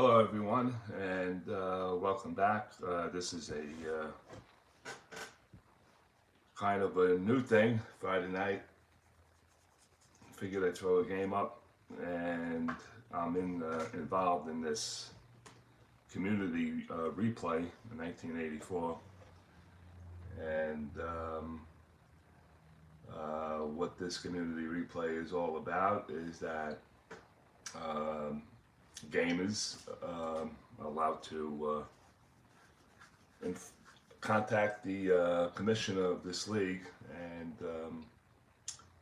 Hello everyone, and welcome back. This is a kind of a new thing. Friday night, figured I'd throw a game up, and I'm involved in this community replay in 1984. And what this community replay is all about is that gamers allowed to contact the commissioner of this league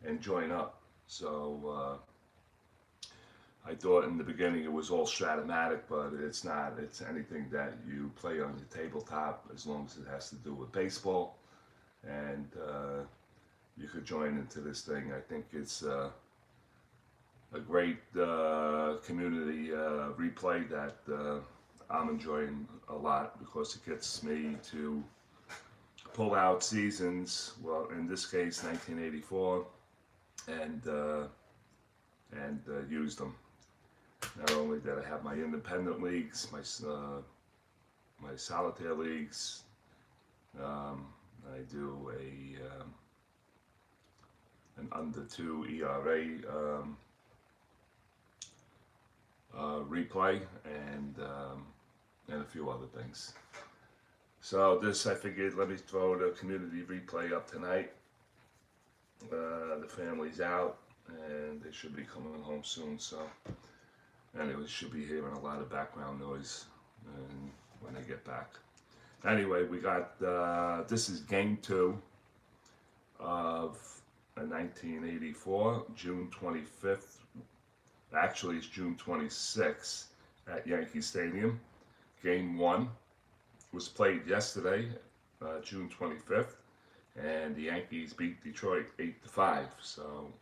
and join up. So I thought in the beginning it was all Stratomatic, but it's not. It's anything that you play on your tabletop, as long as it has to do with baseball, and you could join into this thing. I think it's a great community replay that I'm enjoying a lot, because it gets me to pull out seasons, well in this case 1984, and use them. Not only that, I have my independent leagues, my solitaire leagues. I do an under 2 ERA replay, and a few other things. So this, I figured, let me throw the community replay up tonight. The family's out, and they should be coming home soon, so anyway, should be hearing a lot of background noise when they get back. Anyway, we got, this is game 2 of 1984, June 25th. Actually, it's June 26th at Yankee Stadium. Game 1 was played yesterday, June 25th, and the Yankees beat Detroit 8-5. So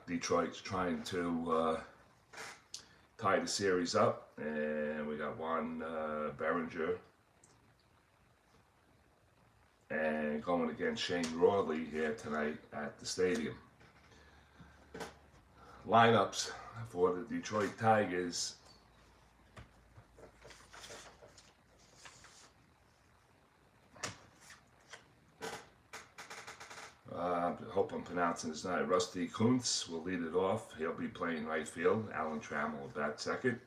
Detroit's trying to tie the series up, and we got one Berengure and going against Shane Rawley here tonight at the stadium. Lineups for the Detroit Tigers. I hope I'm pronouncing his name. Rusty Kuntz will lead it off. He'll be playing right field. Alan Trammell will bat second.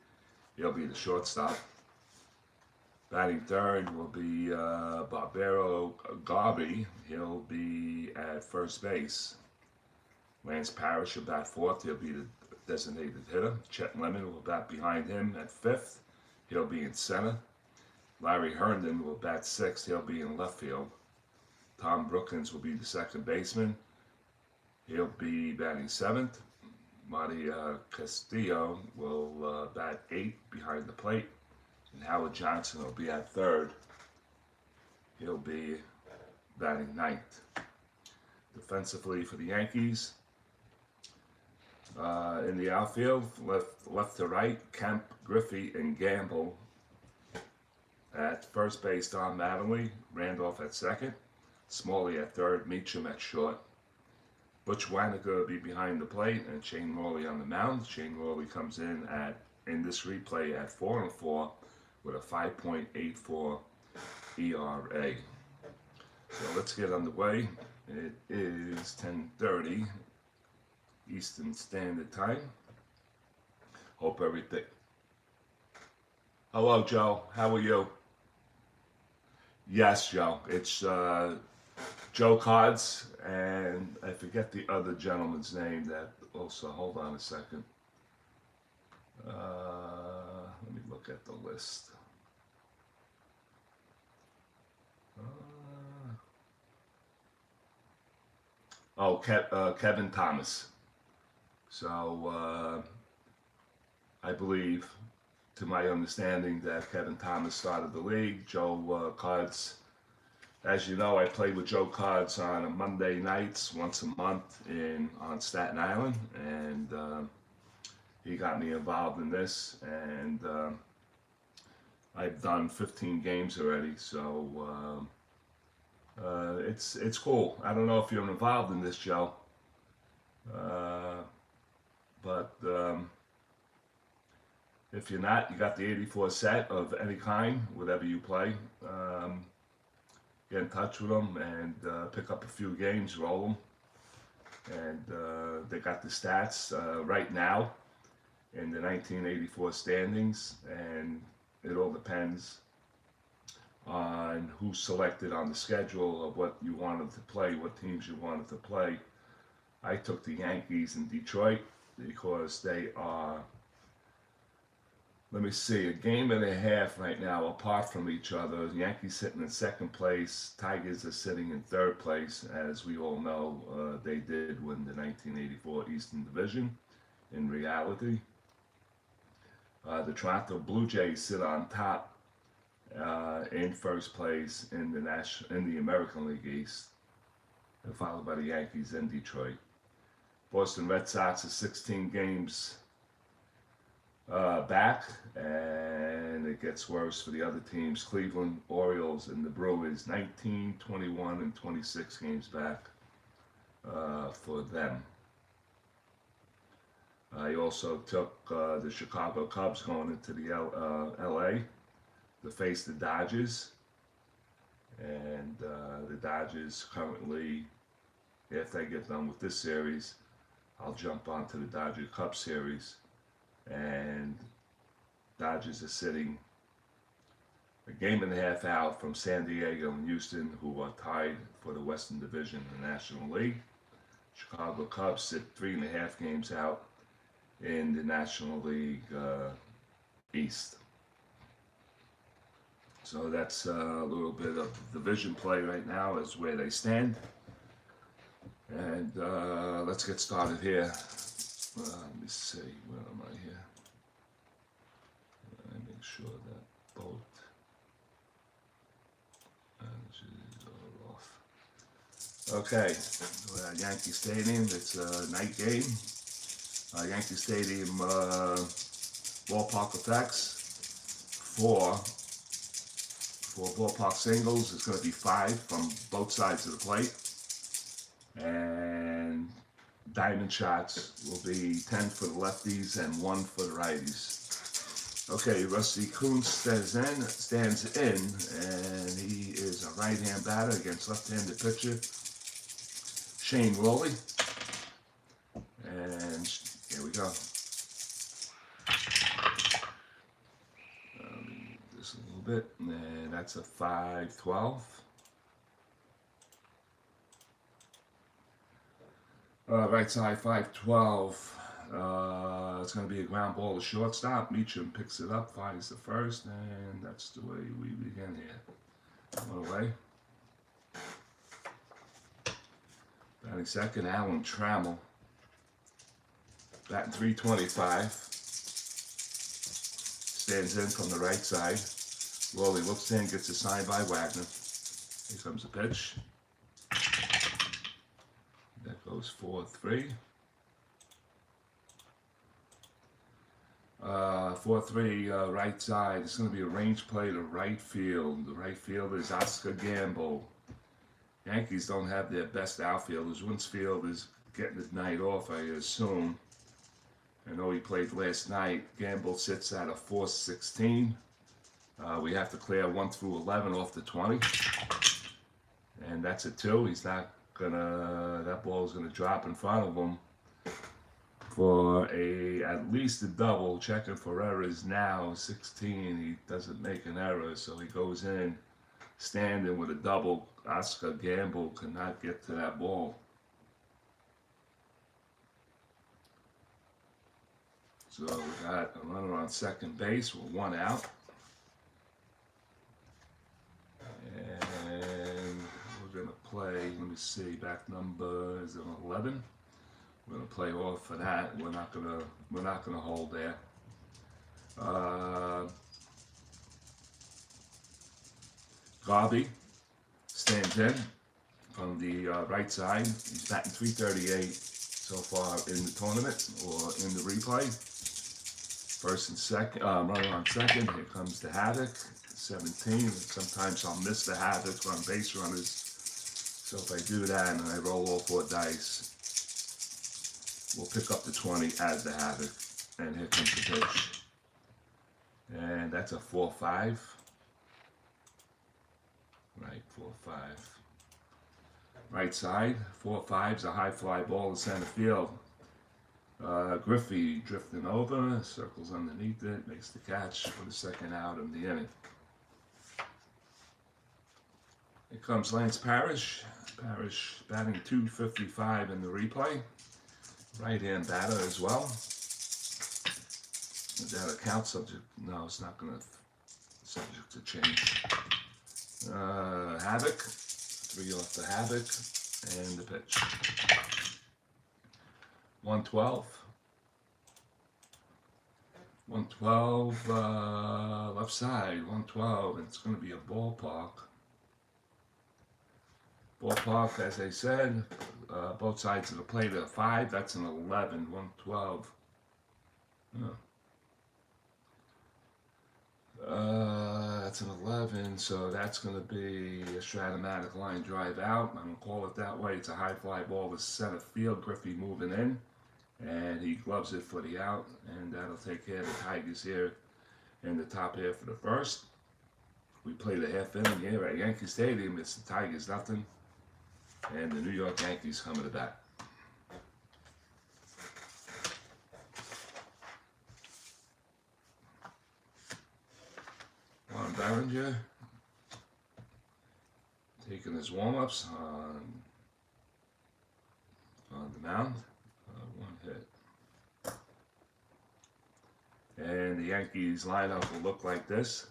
He'll be the shortstop. Batting third will be Barbero Garby. He'll be at first base. Lance Parrish will bat fourth. He'll be the designated hitter. Chet Lemon will bat behind him at fifth. He'll be in center. Larry Herndon will bat sixth. He'll be in left field. Tom Brookins will be the second baseman. He'll be batting seventh. Marty Castillo will bat eighth behind the plate. And Howard Johnson will be at third. He'll be batting ninth. Defensively for the Yankees, in the outfield, left to right, Kemp, Griffey, and Gamble. At first base, Don Mattingly. Randolph at second. Smalley at third. Meacham at short. Butch Waniger will be behind the plate, and Shane Rawley on the mound. Shane Rawley comes in this replay at 4-4 with a 5.84 ERA. So let's get underway. It is 10:30 Eastern Standard Time. Hope everything. Hello, Joe. How are you? Yes, Joe. It's Joe Cards, and I forget the other gentleman's name that also. Hold on a second. Let me look at the list. Kevin Thomas. So I believe, to my understanding, that Kevin Thomas started the league. Joe Cards, as you know, I play with Joe Cards on a Monday nights once a month on Staten Island, and he got me involved in this, and I've done 15 games already. So it's cool. I don't know if you're involved in this, Joe, but if you're not, you got the 84 set of any kind, whatever you play. Get in touch with them and pick up a few games, roll them. And they got the stats right now in the 1984 standings, and it all depends on who's selected on the schedule of what you wanted to play, what teams you wanted to play. I took the Yankees in Detroit because they are, let me see, a game and a half right now apart from each other. The Yankees sitting in second place, Tigers are sitting in third place. As we all know, they did win the 1984 Eastern Division in reality. The Toronto Blue Jays sit on top in first place in the American League East, followed by the Yankees in Detroit. Boston Red Sox are 16 games back, and it gets worse for the other teams. Cleveland Orioles and the Brewers, 19, 21, and 26 games back for them. I also took the Chicago Cubs going into the LA to face the Dodgers, and the Dodgers currently, after I get done with this series, I'll jump onto the Dodger-Cubs series, and Dodgers are sitting a game and a half out from San Diego and Houston, who are tied for the Western Division in the National League. Chicago Cubs sit 3.5 games out in the National League East. So that's a little bit of division play right now is where they stand. And let's get started here. Let me see, where am I here? I make sure that both energies are off. Okay, we're at Yankee Stadium. It's a night game. Yankee Stadium ballpark effects for ballpark singles. It's going to be 5 from both sides of the plate, and diamond shots will be 10 for the lefties and 1 for the righties. Okay, Rusty Kuntz stands in, and he is a right-hand batter against left-handed pitcher Shane Rawley. And here we go. This a little bit, and that's a 5-12. Right side 5-12. It's going to be a ground ball to shortstop. Meacham picks it up, finds the first, and that's the way we begin here. One away. Batting second, Alan Trammell. Batting 325. Stands in from the right side. Rawley looks in, gets a sign by Wagner. Here comes the pitch. That goes 4-3. 4-3 right side. It's going to be a range play to right field. The right fielder is Oscar Gamble. Yankees don't have their best outfielders. Winsfield is getting the night off, I assume. I know he played last night. Gamble sits at a 4-16. We have to clear 1 through 11 off the 20. And that's a 2. He's not gonna, that ball is gonna drop in front of him for at least a double. Checking for errors now, 16. He doesn't make an error, so he goes in standing with a double. Oscar Gamble cannot get to that ball. So we got a runner on second base with 1 out. And we're going to play, let me see, back number is 11. We're going to play off for that. We're not going to hold there. Garvey stands in from the right side. He's batting 338 so far in the tournament or in the replay. First and second, runner on second. Here comes the Havoc, 17. Sometimes I'll miss the Havoc on base runners. So if I do that and I roll all 4 dice, will pick up the 20 as the Havoc. And here comes the pitch. And that's a 4-5. Right, 4-5. Right side, 4-5's a high fly ball to center field. Griffey drifting over, circles underneath it, makes the catch for the second out of the inning. Here comes Lance Parrish. Parrish batting .255 in the replay. Right-hand batter as well. Is that a count subject? No, it's not going to subject to change. Havoc, 3 off the Havoc, and the pitch. 112. 112, left side, 112. It's going to be a ballpark. Ballpark, as I said, both sides of the plate are 5. That's an 11, 112. That's an 11, so that's going to be a Stratomatic line drive out. I'm going to call it that way. It's a high fly ball to center field. Griffey moving in, and he gloves it for the out, and that'll take care of the Tigers here in the top half of the first. We played a half inning here at Yankee Stadium. It's the Tigers nothing, and the New York Yankees coming to bat. Berengure taking his warm-ups on the mound. 1 hit. And the Yankees lineup will look like this.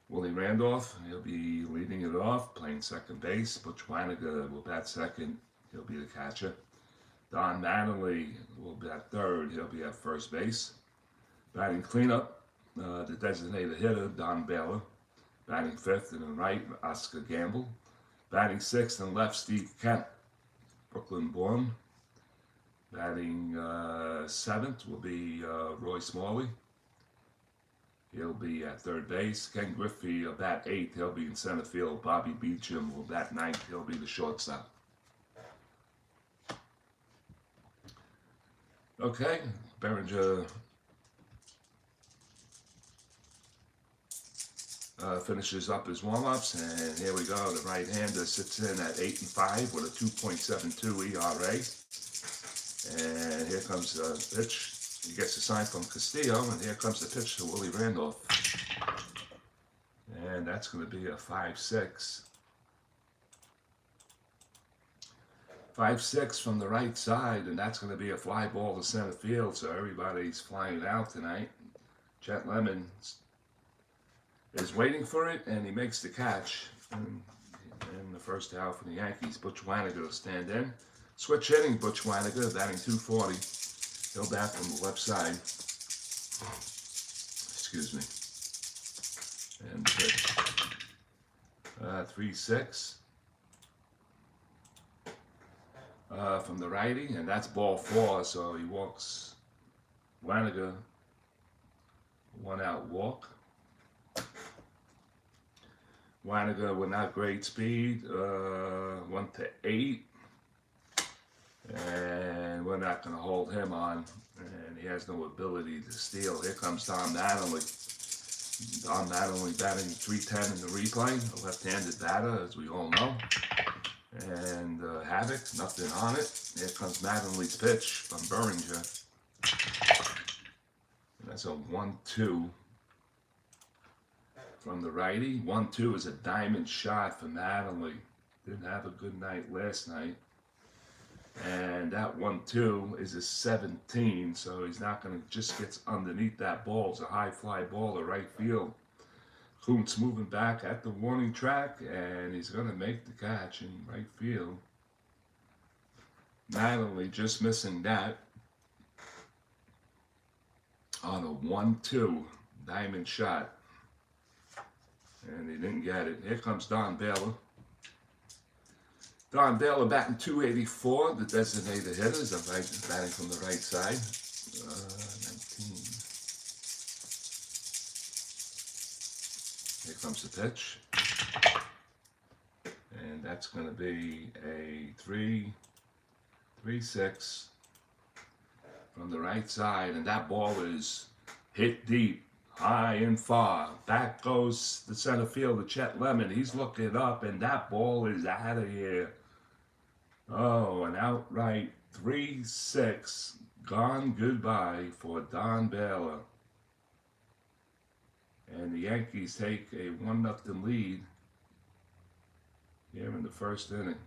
Willie Randolph, he'll be leading it off, playing second base. Butch Waniger will bat second. He'll be the catcher. Don Mattingly will bat third. He'll be at first base. Batting cleanup, the designated hitter, Don Baylor. Batting fifth and in right, Oscar Gamble. Batting sixth and left, Steve Kent, Brooklyn born. Batting seventh will be Roy Smalley. He'll be at third base. Ken Griffey will bat eighth. He'll be in center field. Bobby Beecham will bat ninth. He'll be the shortstop. Okay, Berengure finishes up his warm-ups, and here we go. The right-hander sits in at 8-5 with a 2.72 ERA. And here comes the pitch. He gets a sign from Castillo, and here comes the pitch to Willie Randolph. And that's going to be a 5-6. 5-6 from the right side, and that's going to be a fly ball to center field, so everybody's flying out tonight. Chet Lemon is waiting for it, and he makes the catch in the first out for the Yankees. Butch Waniger will stand in. Switch hitting, Butch Waniger, batting .240. He'll bat from the left side. Excuse me. And pitch. 3-6. From the righty, and that's ball 4, so he walks Waniger. 1 out walk. Waniger with not great speed, 1-8, and we're not going to hold him on, and he has no ability to steal. Here comes Don Mattingly. Don Mattingly batting .310 in the replay, a left-handed batter, as we all know, and Havoc, nothing on it. Here comes Mattingly's pitch from Berengure, and that's a 1-2. From the righty. 1-2 is a diamond shot for Mattingly. Didn't have a good night last night. And that 1-2 is a 17, so he's not going to just get underneath that ball. It's a high fly ball to right field. Kuntz moving back at the warning track, and he's going to make the catch in right field. Mattingly just missing that on a 1-2 diamond shot. And he didn't get it. Here comes Don Baylor. Don Baylor batting .284. The designated hitters are batting from the right side. 19. Here comes the pitch. And that's going to be a 3-6. from the right side, and that ball is hit deep, high and far. Back goes the center fielder, Chet Lemon. He's looking up, and that ball is out of here. Oh, an outright 3-6. Gone goodbye for Don Baylor. And the Yankees take a 1-0 lead here in the first inning.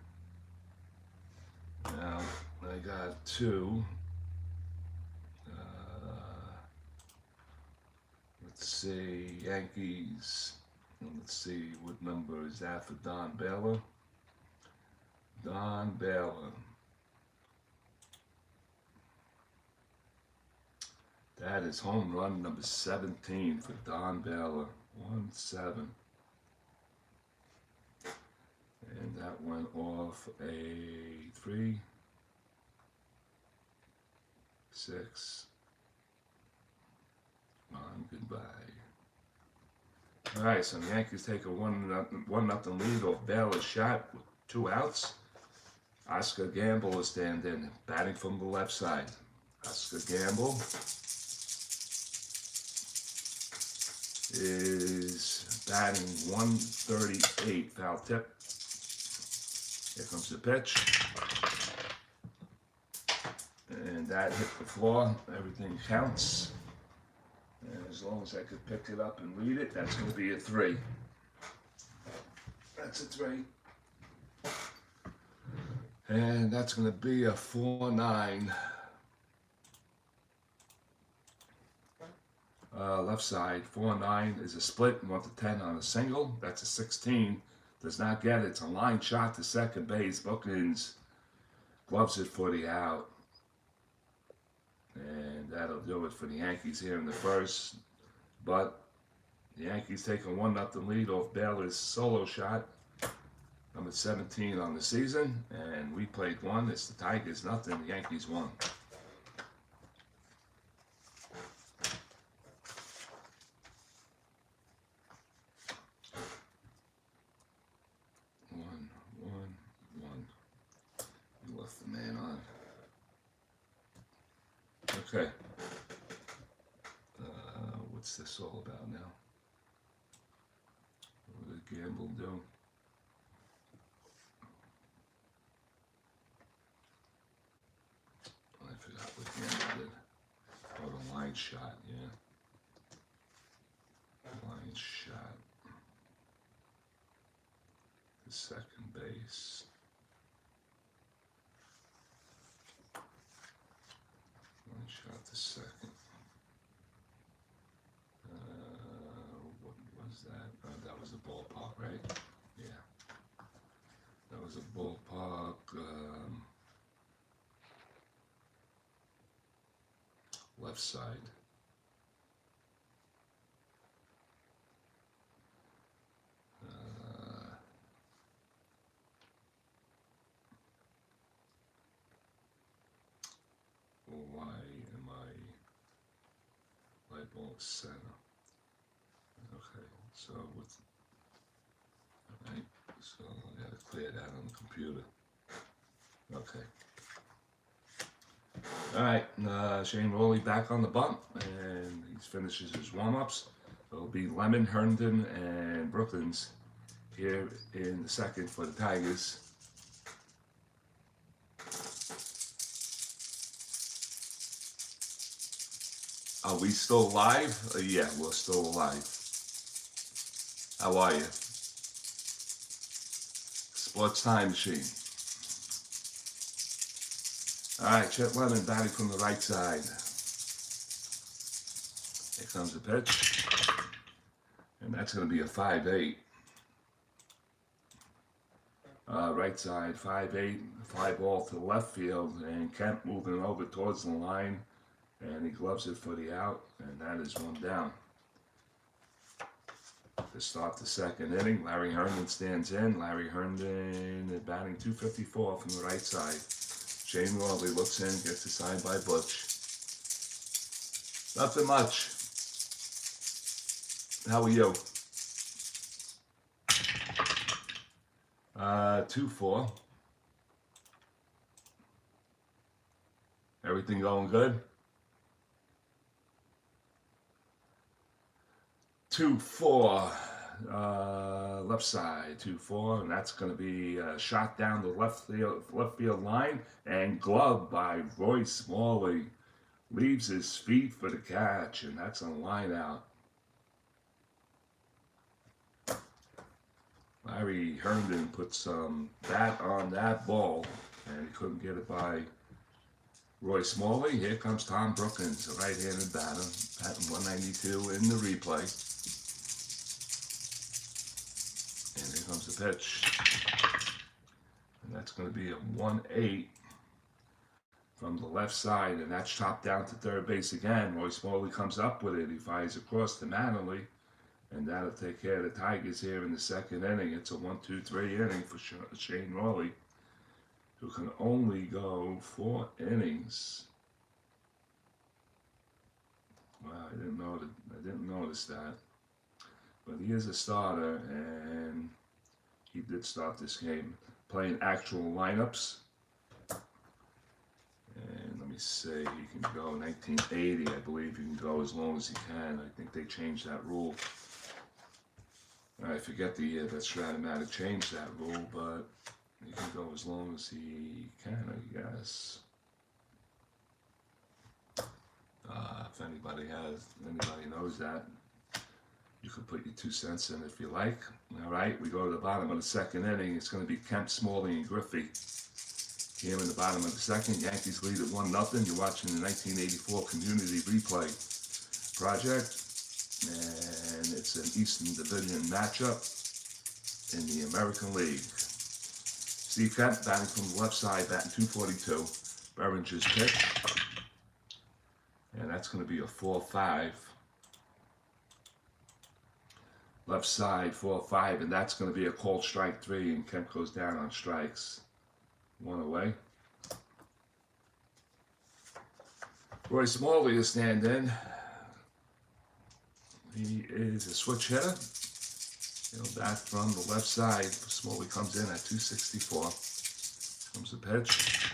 Now, I got two. Let's see, Yankees. Let's see, what number is that for Don Baylor? Don Baylor. That is home run number 17 for Don Baylor. 1-7. And that went off a 3-6. On goodbye. All right, so the Yankees take a 1-0 lead off Baylor's shot with 2 outs. Oscar Gamble is standing, batting from the left side. Oscar Gamble is batting 138, foul tip. Here comes the pitch. And that hit the floor. Everything counts. And as long as I could pick it up and read it, that's going to be a 3. That's a 3. And that's going to be a 4-9. Left side, 4-9 is a split, 1-10 on a single. That's a 16. Does not get it. It's a line shot to second base. Bookins gloves it for the out. And that'll do it for the Yankees here in the first. But the Yankees take a 1-0 lead off Baylor's solo shot. Number 17 on the season. And we played 1. It's the Tigers nothing. The Yankees 1. You left the man on. Okay. What's this all about now? What did Gamble do? I forgot what Gamble did. Oh, the line shot, yeah. Line shot. The second base. Line shot the second. What was that? That was the ballpark, right? Yeah. That was a ballpark. Left side. Why am I light bulb center? Okay, so what's alright, so I gotta clear that on the computer. Okay. Alright, Shane Rawley back on the bump, and he finishes his warm-ups. It'll be Lemon, Herndon, and Brookins here in the second for the Tigers. Are we still live? Yeah, we're still alive. How are you? Sports Time Machine. Alright, Chet Lemon batting from the right side. Here comes the pitch. And that's going to be a 5-8. Right side, 5-8. Fly ball to the left field. And Kemp moving over towards the line. And he gloves it for the out. And that is 1 down. To start the second inning, Larry Herndon stands in. Larry Herndon batting 254 from the right side. Shane Rawley looks in, gets the sign by Butch. Nothing much. How are you? 2-4. Everything going good? 2-4, left side, 2-4, and that's going to be shot down the left field line and gloved by Roy Smalley. Leaves his feet for the catch, and that's a line out. Larry Herndon put some bat on that ball, and he couldn't get it by Roy Smalley. Here comes Tom Brookins, a right-handed batter, batting 192 in the replay. And here comes the pitch. And that's going to be a 1-8 from the left side, and that's chopped down to third base again. Roy Smalley comes up with it. He fires across to Manley, and that'll take care of the Tigers here in the second inning. It's a 1-2-3 inning for Shane Rawley, who can only go 4 innings. Wow, I didn't notice that. But he is a starter, and he did start this game playing actual lineups. And let me see, he can go 1980, I believe he can go as long as he can. I think they changed that rule. I forget the year that Stratomatic changed that rule, but he can go as long as he can, I guess. If anybody knows that, you can put your 2 cents in if you like. All right, we go to the bottom of the second inning. It's going to be Kemp, Smalley, and Griffey. Here in the bottom of the second, Yankees lead at 1-0. You're watching the 1984 Community Replay Project, and it's an Eastern Division matchup in the American League. Steve Kemp batting from the left side, batting 242. Berengure's pitch, and that's going to be a 4-5. Left side, 4-5, and that's going to be a called strike 3, and Kemp goes down on strikes. 1 away. Roy Smalley is stand-in. He is a switch hitter. He'll bat from the left side. Smalley comes in at 264. Comes the pitch.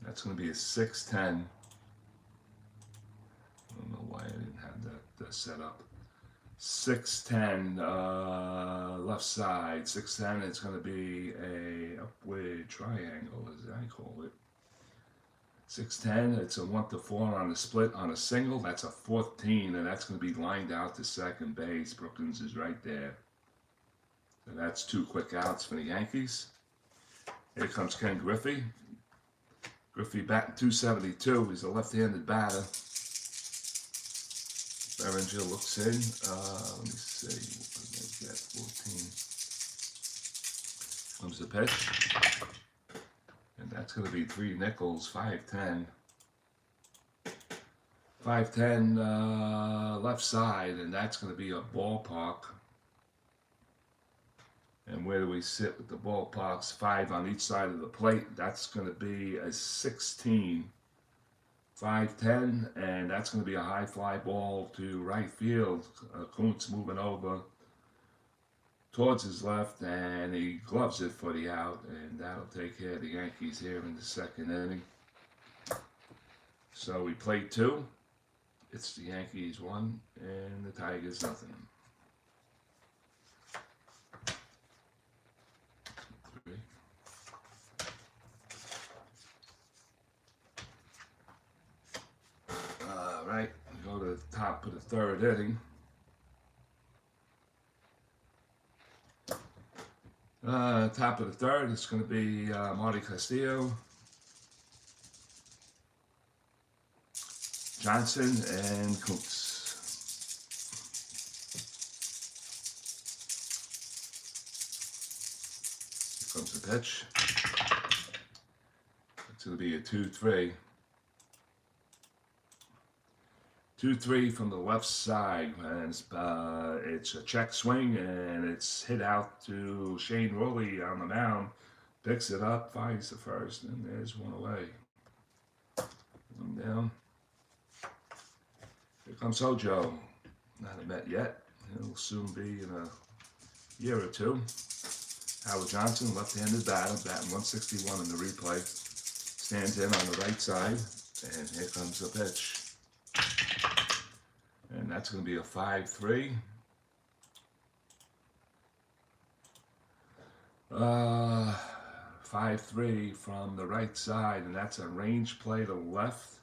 That's going to be a 6-10. I don't know why I didn't have that set up. 6-10, left side, 6-10, it's going to be a upward triangle, as I call it. 6-10, it's a 1-4 on the split on a single, that's a 14, and that's going to be lined out to second base. Brookins is right there. So that's 2 quick outs for the Yankees. Here comes Ken Griffey. Griffey batting 272, he's a left-handed batter. Berengure looks in. Let me see. What did I get? 14. Comes the pitch. And that's going to be 3 nickels, 5-10. 5-10 left side, and that's going to be a ballpark. And where do we sit with the ballparks? 5 on each side of the plate. That's going to be a 16. 5-10, and that's going to be a high fly ball to right field. Kuntz moving over towards his left, and he gloves it for the out, and that'll take care of the Yankees here in the second inning. So we played 2. It's the Yankees 1, and the Tigers nothing. 3. Right, we go to the top of the third inning. Top of the third, it's going to be Marty Castillo, Johnson, and Kuntz. Here comes the pitch. It's going to be a 2-3. 2-3 from the left side, and it's a check swing, and it's hit out to Shane Rawley on the mound. Picks it up, fires the first, and there's 1 away. 1 down. Here comes Hojo. Not a Met yet. He'll soon be in a year or 2. Howard Johnson, left-handed batter, batting 161 in the replay. Stands in on the right side, and here comes the pitch. And and that's going to be a 5-3. 5-3 from the right side, and that's a range play to left.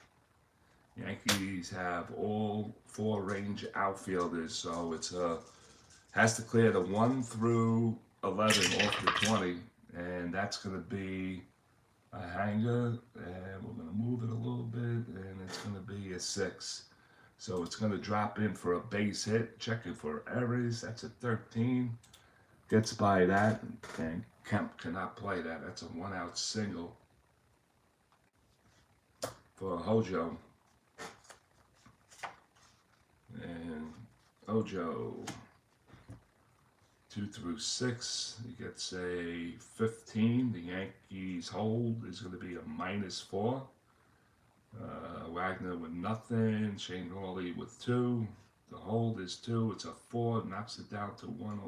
Yankees have all 4 range outfielders, so it's has to clear the 1 through 11 off the 20, and that's going to be a hanger, and we're going to move it a little bit, and it's going to be a 6. So it's going to drop in for a base hit, checking for errors. That's a 13. Gets by that, and Kemp cannot play that. That's a 1-out single for Hojo. And Hojo, 2 through 6, he gets a 15. The Yankees hold is going to be a -4. Wagner with nothing. Shane Rawley with 2. The hold is 2. It's a 4. Knocks it down to 1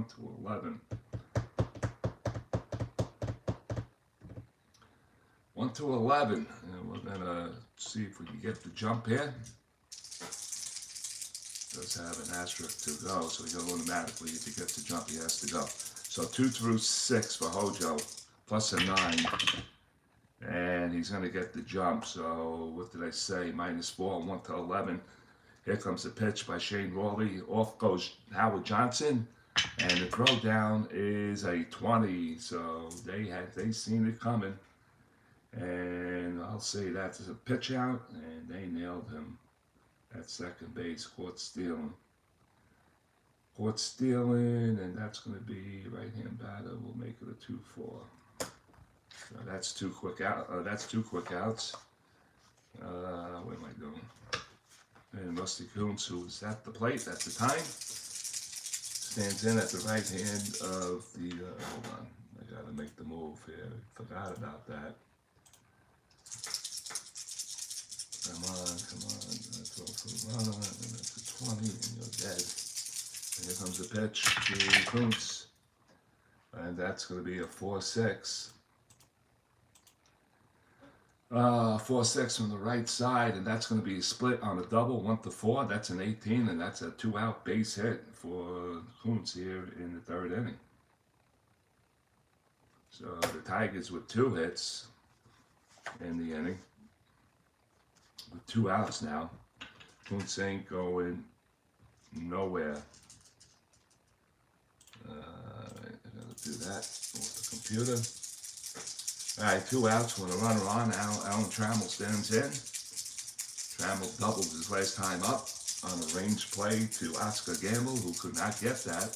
to 11. 1 to 11. And we're going to see if we can get the jump here. Does have an asterisk to go, so he goes automatically. If he gets the jump, he has to go. So 2 through 6 for Hojo, plus a 9. And he's going to get the jump. So what did I say? -4, 1 to 11. Here comes the pitch by Shane Rawley. Off goes Howard Johnson. And the throw down is a 20. So they seen it coming. And I'll say that's a pitch out, and they nailed him at second base. Caught stealing, and that's going to be right-hand batter. We'll make it a 2-4. So that's 2 quick out. That's 2 quick outs. What am I doing? And Rusty Kuntz, who was at the plate at the time, stands in at the right hand of the. Hold on, I got to make the move here. Forgot about that. Come on. Throw for the runner, and that's a 20, and you're dead. And here comes the pitch to Kuntz. And that's going to be a 4-6. 4-6 from the right side, and that's going to be a split on a double, 1 to 4. That's an 18, and that's a 2-out base hit for Kuntz here in the 3rd inning. So the Tigers with 2 hits in the inning, with 2 outs now. Kuntz ain't going nowhere. I gotta do that with the computer. All right, 2 outs with a runner on. Alan Trammell stands in. Trammell doubled his last time up on a range play to Oscar Gamble, who could not get that.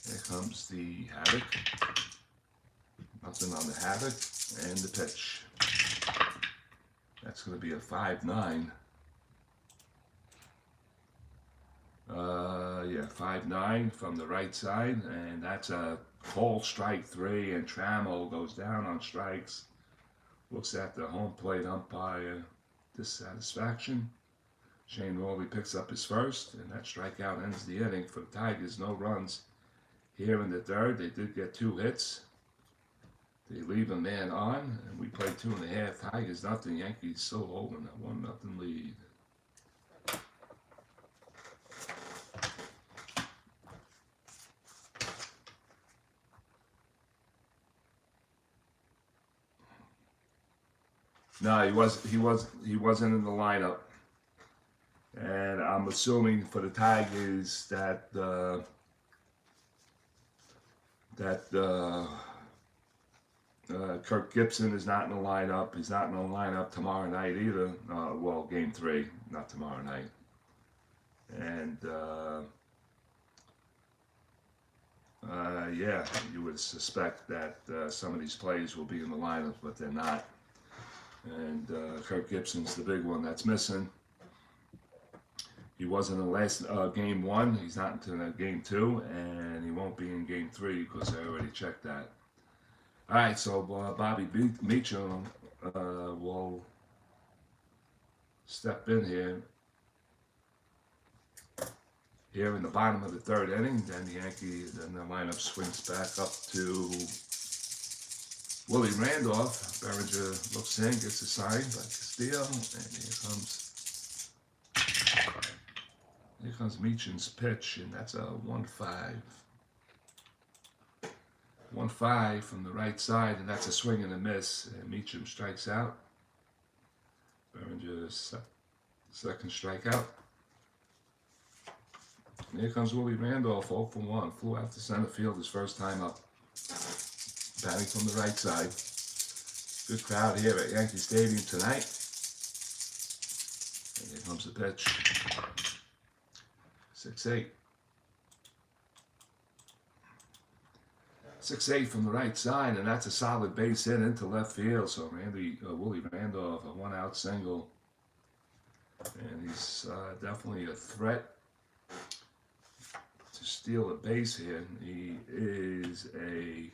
Here comes the havoc. Nothing on the havoc, and the pitch. That's going to be a 5-9. 5-9 from the right side, and that's a called strike 3, and Trammell goes down on strikes. Looks at the home plate umpire, dissatisfaction. Shane Rawley picks up his first, and that strikeout ends the inning for the Tigers. No runs here in the 3rd. They did get 2 hits. They leave a man on, and we play 2.5. Tigers nothing. Yankees still holding that 1-0 lead. No, he wasn't in the lineup, and I'm assuming for the Tigers that Kirk Gibson is not in the lineup. He's not in the lineup tomorrow night either. Well, Game 3, not tomorrow night. And you would suspect that some of these players will be in the lineup, but they're not. And Kirk Gibson's the big one that's missing. He wasn't in the last Game 1. He's not in Game 2, and he won't be in Game 3 because I already checked that. All right, so Bobby Meacham will step in here in the bottom of the 3rd inning. Then the lineup swings back up to Willie Randolph. Berengure looks in, gets a sign by Castillo, and here comes Here comes Meacham's pitch, and that's a 1-5. 1-5 from the right side, and that's a swing and a miss. And Meacham strikes out. Berengure's second strikeout. And here comes Willie Randolph, 0 for 1. Flew out to center field his first time up. Batting from the right side. Good crowd here at Yankee Stadium tonight. And here comes the pitch. 6-8. 6-8 from the right side, and that's a solid base hit into left field. So Willie Randolph, a 1-out single. And he's definitely a threat to steal a base here. He is a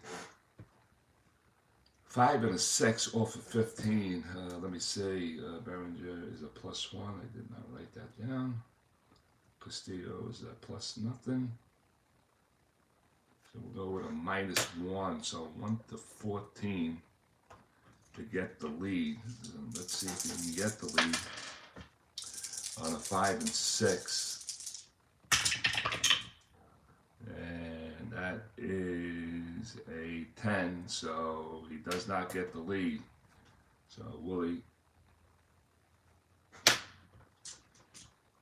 5 and a 6 off of 15. Let me see. Berengure is a +1. I did not write that down. Castillo is a +0. So we'll go with a -1. So 1 to 14 to get the lead. Let's see if we can get the lead on a 5 and 6. And that is a 10, so he does not get the lead. So Willie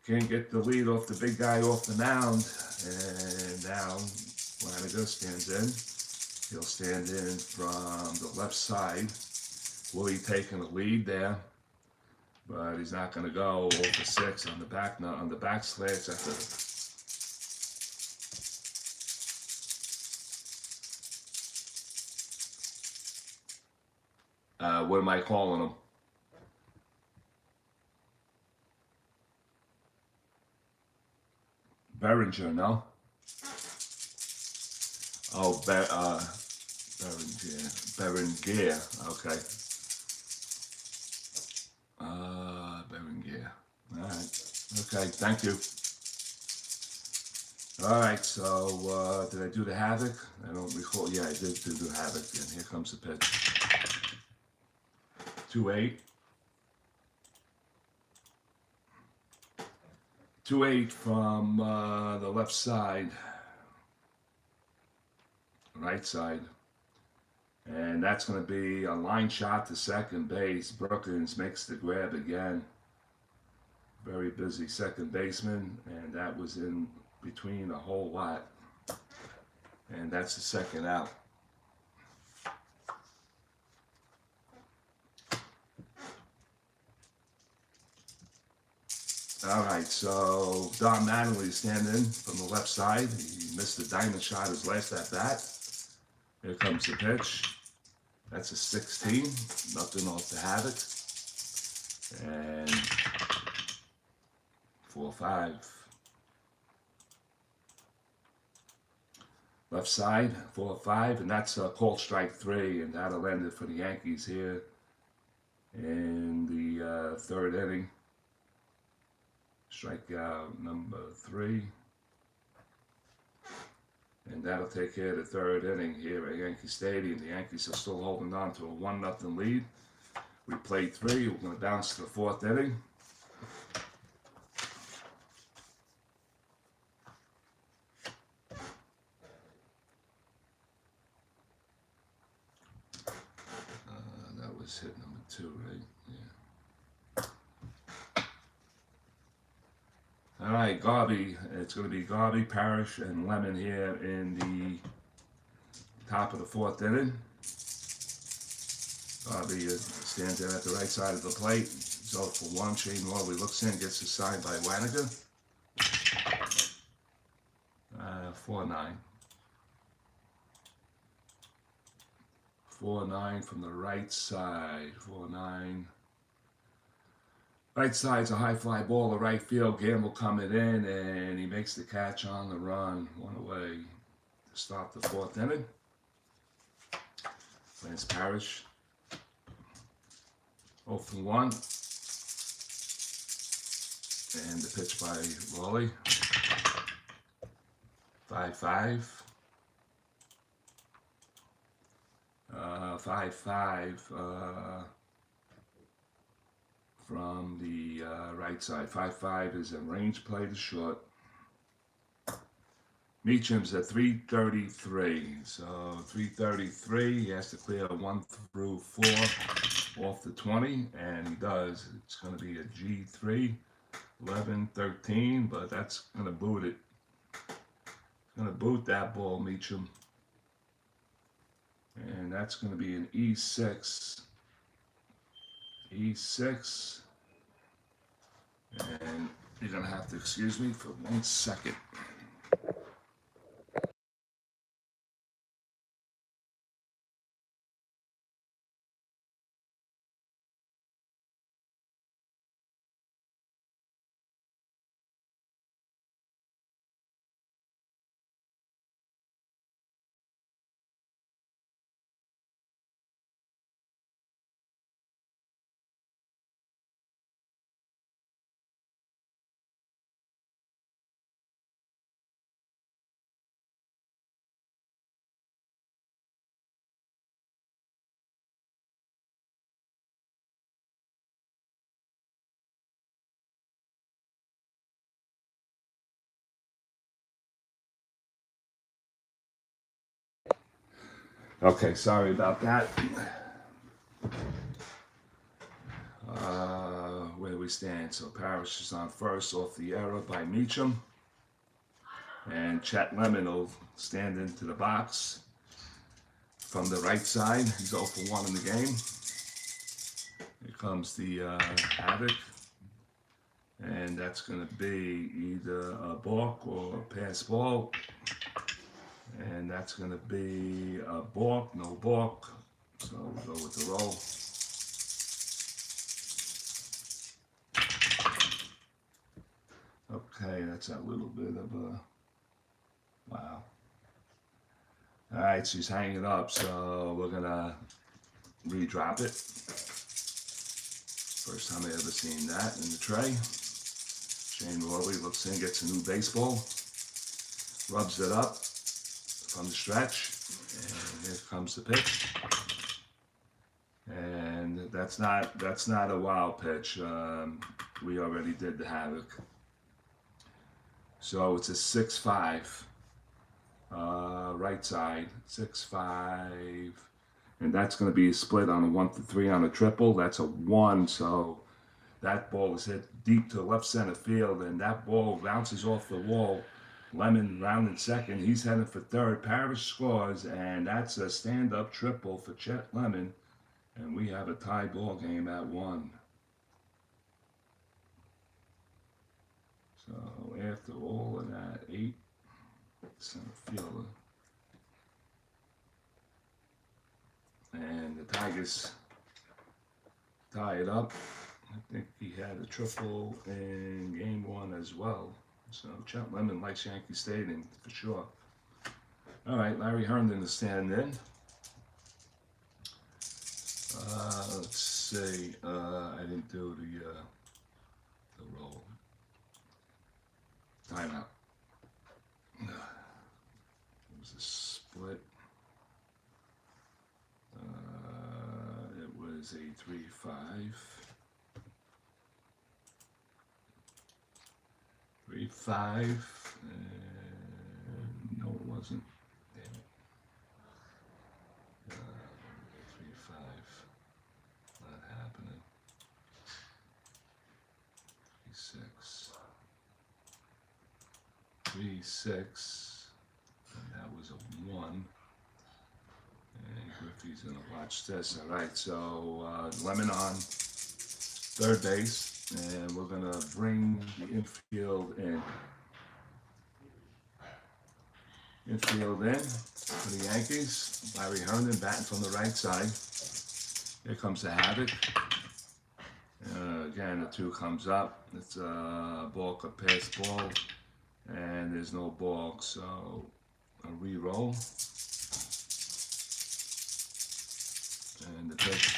can't get the lead off the big guy off the mound. And now Flanagan stands in. He'll stand in from the left side. Willie taking the lead there, but he's not going to go over 6 on the back slats at the. What am I calling him? Berengure, no? Oh, Berengure, okay. Berengure, all right, okay, thank you. All right, so did I do the Havoc? I don't recall. Yeah, I did do the Havoc, and here comes the pitch. 2-8. 2-8 from the left side, right side, and that's going to be a line shot to second base. Brookins makes the grab again. Very busy second baseman, and that was in between a whole lot, and that's the second out. All right, so Don Mattingly standing from the left side. He missed the diamond shot his last at bat. Here comes the pitch. That's a 16. Nothing off the Havoc. And 4-5. Left side, 4-5, and that's called strike 3, and that'll end it for the Yankees here in the third inning. Strikeout number 3. And that'll take care of the third inning here at Yankee Stadium. The Yankees are still holding on to a 1-0 lead. We played 3. We're going to bounce to the fourth inning. That was hit number 2, right? Yeah. All right, Garvey. It's going to be Garvey, Parrish, and Lemon here in the top of the fourth inning. Garvey stands in at the right side of the plate. He's 0 for 1. Shane Rawley looks in, gets his sign by Waniger. 4-9. 4-9 from the right side. 4-9. Right side's a high fly ball to right field. Gamble coming in, and he makes the catch on the run. 1 away to start the fourth inning. Lance Parrish, 0 for 1. And the pitch by Rawley. 5-5. 5-5 from the right side. 5-5 is a range play to short. Meacham's at 333. So 333, he has to clear 1 through 4 off the 20, and he does. It's going to be a G3, 11, 13, but that's going to boot it. Going to boot that ball, Meacham. And that's going to be an E6. E6. And you're going to have to excuse me for 1 second. Okay, sorry about that. Where do we stand? So Parrish is on first off the error by Meacham. And Chet Lemon will stand into the box from the right side. He's 0 for 1 in the game. Here comes the Havoc. And that's going to be either a balk or a pass ball. And that's going to be a balk, no balk. So we'll go with the roll. Okay, that's a little bit of a, wow. All right, she's hanging up, so we're going to re-drop it. First time I ever seen that in the tray. Shane Rawley looks in, gets a new baseball, rubs it up from the stretch, and here comes the pitch. And that's not a wild pitch. We already did the Havoc. So it's a 6-5, right side, 6-5, and that's going to be split on a 1 to 3 on a triple. That's a 1, so that ball is hit deep to left center field, and that ball bounces off the wall. Lemon rounding second. He's heading for third. Parrish scores, and that's a stand-up triple for Chet Lemon, and we have a tie ball game at 1. So after all of that, 8 center fielder. And the Tigers tie it up. I think he had a triple in game 1 as well. So Chet Lemon likes Yankee Stadium for sure. All right, Larry Herndon is standing in. Let's see. I didn't do the roll. Timeout. It was a split. It was a 3-5. 3-5. No, it wasn't. Damn it. 3-5. Not happening. 3-6. And that was a 1. And Griffey's gonna watch this. All right, so Lemon on third base, and we're gonna bring the infield in. Infield in for the Yankees. Larry Herndon batting from the right side. Here comes the Havoc. Again, the 2 comes up. It's a balk, a pass ball, and there's no balk, so a re-roll. And the pitch.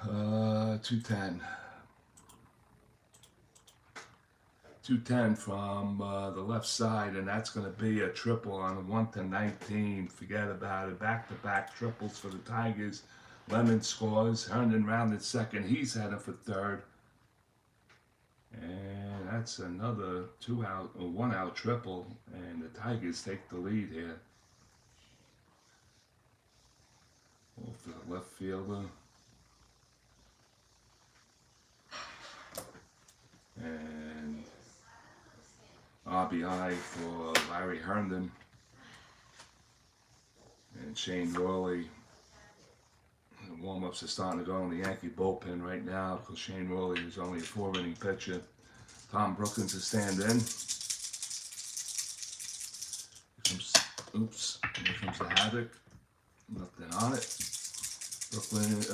210. 210 from the left side, and that's going to be a triple on a 1 to 19. Forget about it. Back-to-back triples for the Tigers. Lemon scores. Herndon rounded second. He's heading for third. And that's another 2 out or 1 out triple, and the Tigers take the lead here. Off to the left fielder. And RBI for Larry Herndon. And Shane Rawley. The warm-ups are starting to go in the Yankee bullpen right now because Shane Rawley is only a 4-inning pitcher. Tom Brookins is standing in. Here comes the Havoc. Nothing on it. Brookins.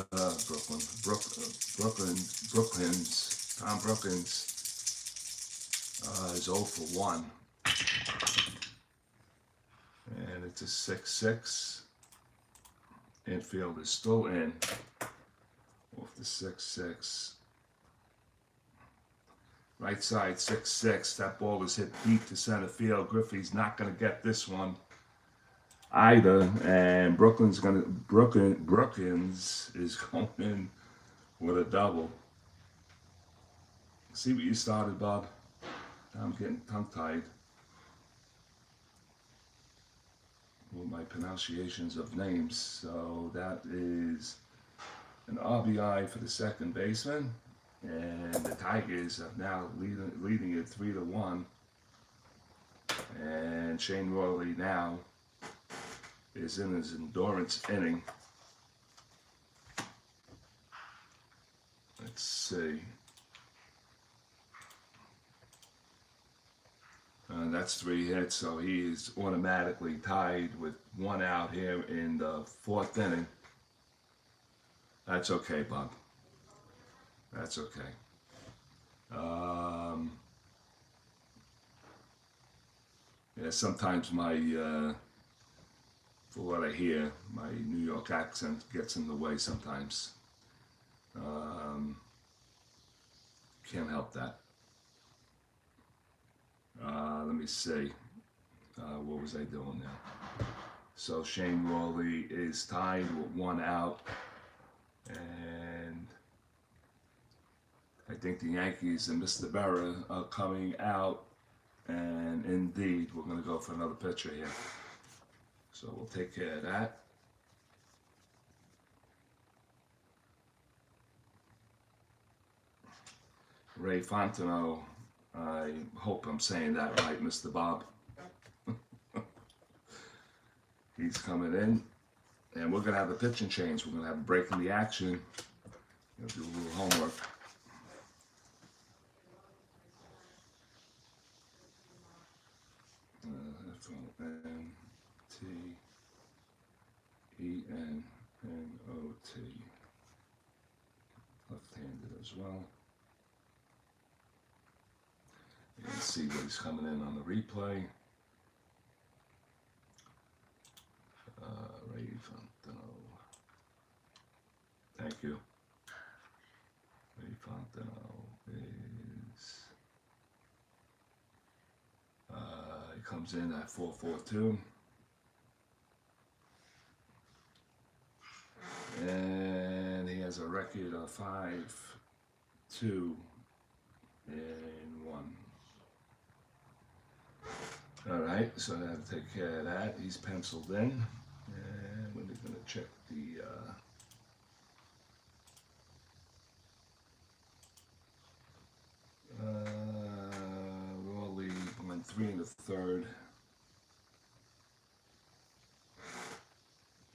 Tom Brookins is 0 for 1. And it's a 6-6. Infield is still in. Off the 6-6. Right side 6-6. That ball is hit deep to center field. Griffey's not going to get this one either. And Brookins is going in with a double. See what you started, Bob? I'm getting tongue-tied with my pronunciations of names. So that is an RBI for the second baseman, and the Tigers are now leading it 3-1. And Shane Rawley now is in his endurance inning. Let's see. That's 3 hits, so he is automatically tied with 1 out here in the 4th inning. That's okay, Bob. That's okay. Yeah, sometimes for what I hear, my New York accent gets in the way sometimes. Can't help that. Let me see. What was I doing now? So Shane Rawley is tied with 1 out. And I think the Yankees and Mr. Berra are coming out. And indeed, we're going to go for another pitcher here. So we'll take care of that. Ray Fontenot. I hope I'm saying that right, Mr. Bob. He's coming in. And we're going to have a pitching change. We're going to have a break in the action. We'll do a little homework. F-O-N-T-E-N-N-O-T. Left-handed as well. You can see what he's coming in on the replay. Ray Fontenot. Thank you. Ray Fontenot is... he comes in at 4.42. And he has a record of 5-2 and 1. All right, so I have to take care of that. He's penciled in, and we're going to check the Rawley went 3 1/3,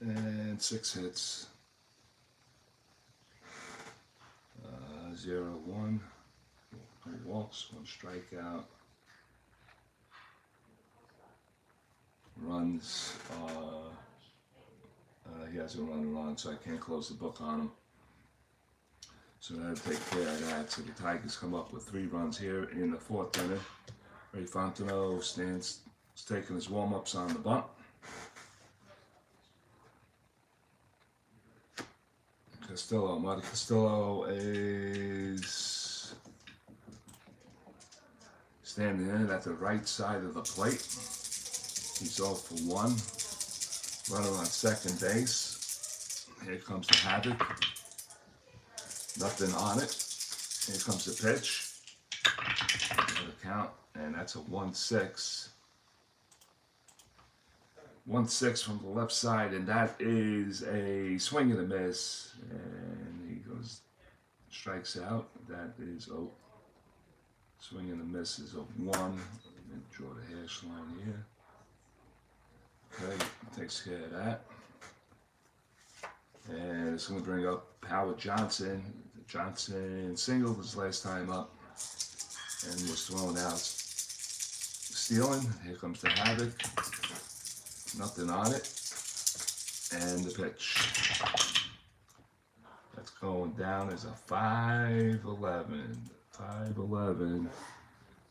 and 6 hits, 0-1, 2 walks, 1 strikeout. Runs, he hasn't run on, so I can't close the book on him. So I have to take care of that. So the Tigers come up with 3 runs here in the 4th inning. Ray Fontenot stands, taking his warm-ups on the bunt. Marty Castillo is standing in at the right side of the plate. He's 0 for 1. Runner on second base. Here comes the Havoc. Nothing on it. Here comes the pitch. count, and that's a 1-6. 1-6 from the left side, and that is a swing and a miss. And he goes, strikes out. That is a swing and a miss is a 1. Let me draw the hash line here. Okay, takes care of that. And it's going to bring up Howard Johnson. Johnson singled his last time up and was thrown out. Stealing. Here comes the havoc. Nothing on it. And the pitch. That's going down as a 5-11. 5-11.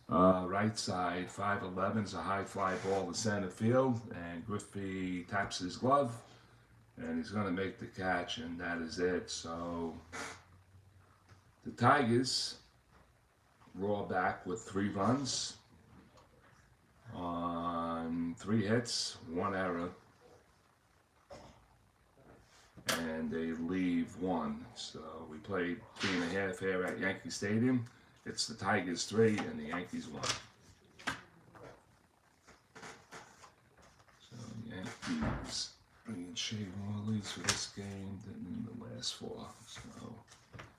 Right side, 5-11 is a high fly ball to center field, and Griffey taps his glove, and he's going to make the catch, and that is it. So the Tigers roar back with 3 runs on 3 hits, 1 error, and they leave 1. So we played 3.5 here at Yankee Stadium. It's the Tigers 3 and the Yankees 1. So Yankees bringing Shea Rawley for this game than in the last 4. So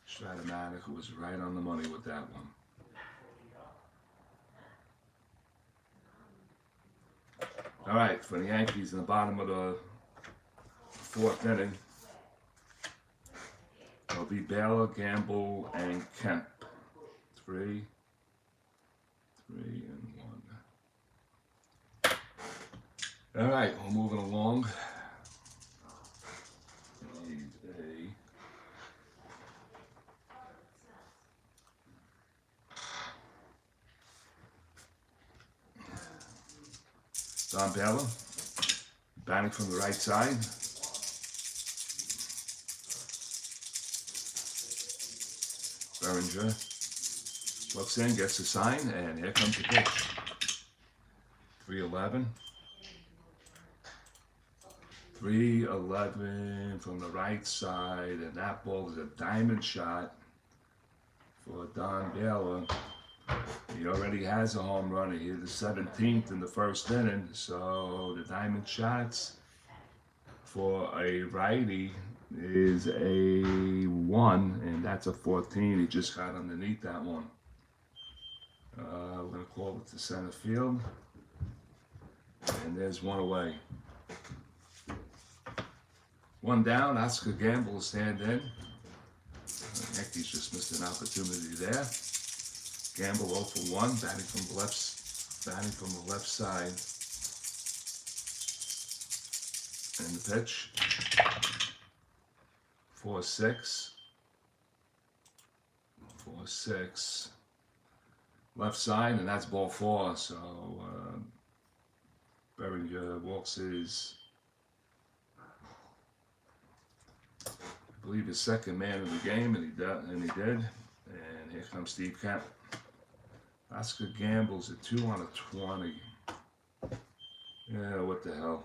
Stratomatic was right on the money with that one. All right, for the Yankees in the bottom of the 4th inning, it'll be Baylor, Gamble, and Kemp. 3, and 1. All right, we're moving along. Need Don Baylor, batting from the right side. Berengure looks in, gets a sign, and here comes the pitch. 3-11. 3-11 from the right side, and that ball is a diamond shot for Don Baylor. He already has a home run. He hit the 17th in the 1st inning, so the diamond shots for a righty is a 1, and that's a 14. He just got underneath that one. We're going to call it to center field. And there's 1 away. 1 down. Oscar Gamble will stand in. Yankees just missed an opportunity there. Gamble 0 for 1, batting from the left side. And the pitch. 4-6. 4-6. Left side, and that's ball 4. So Berengure walks his, I believe, his 2nd man of the game, and he did. And here comes Steve Kemp. Oscar Gamble's a 2 on a 20. Yeah, what the hell?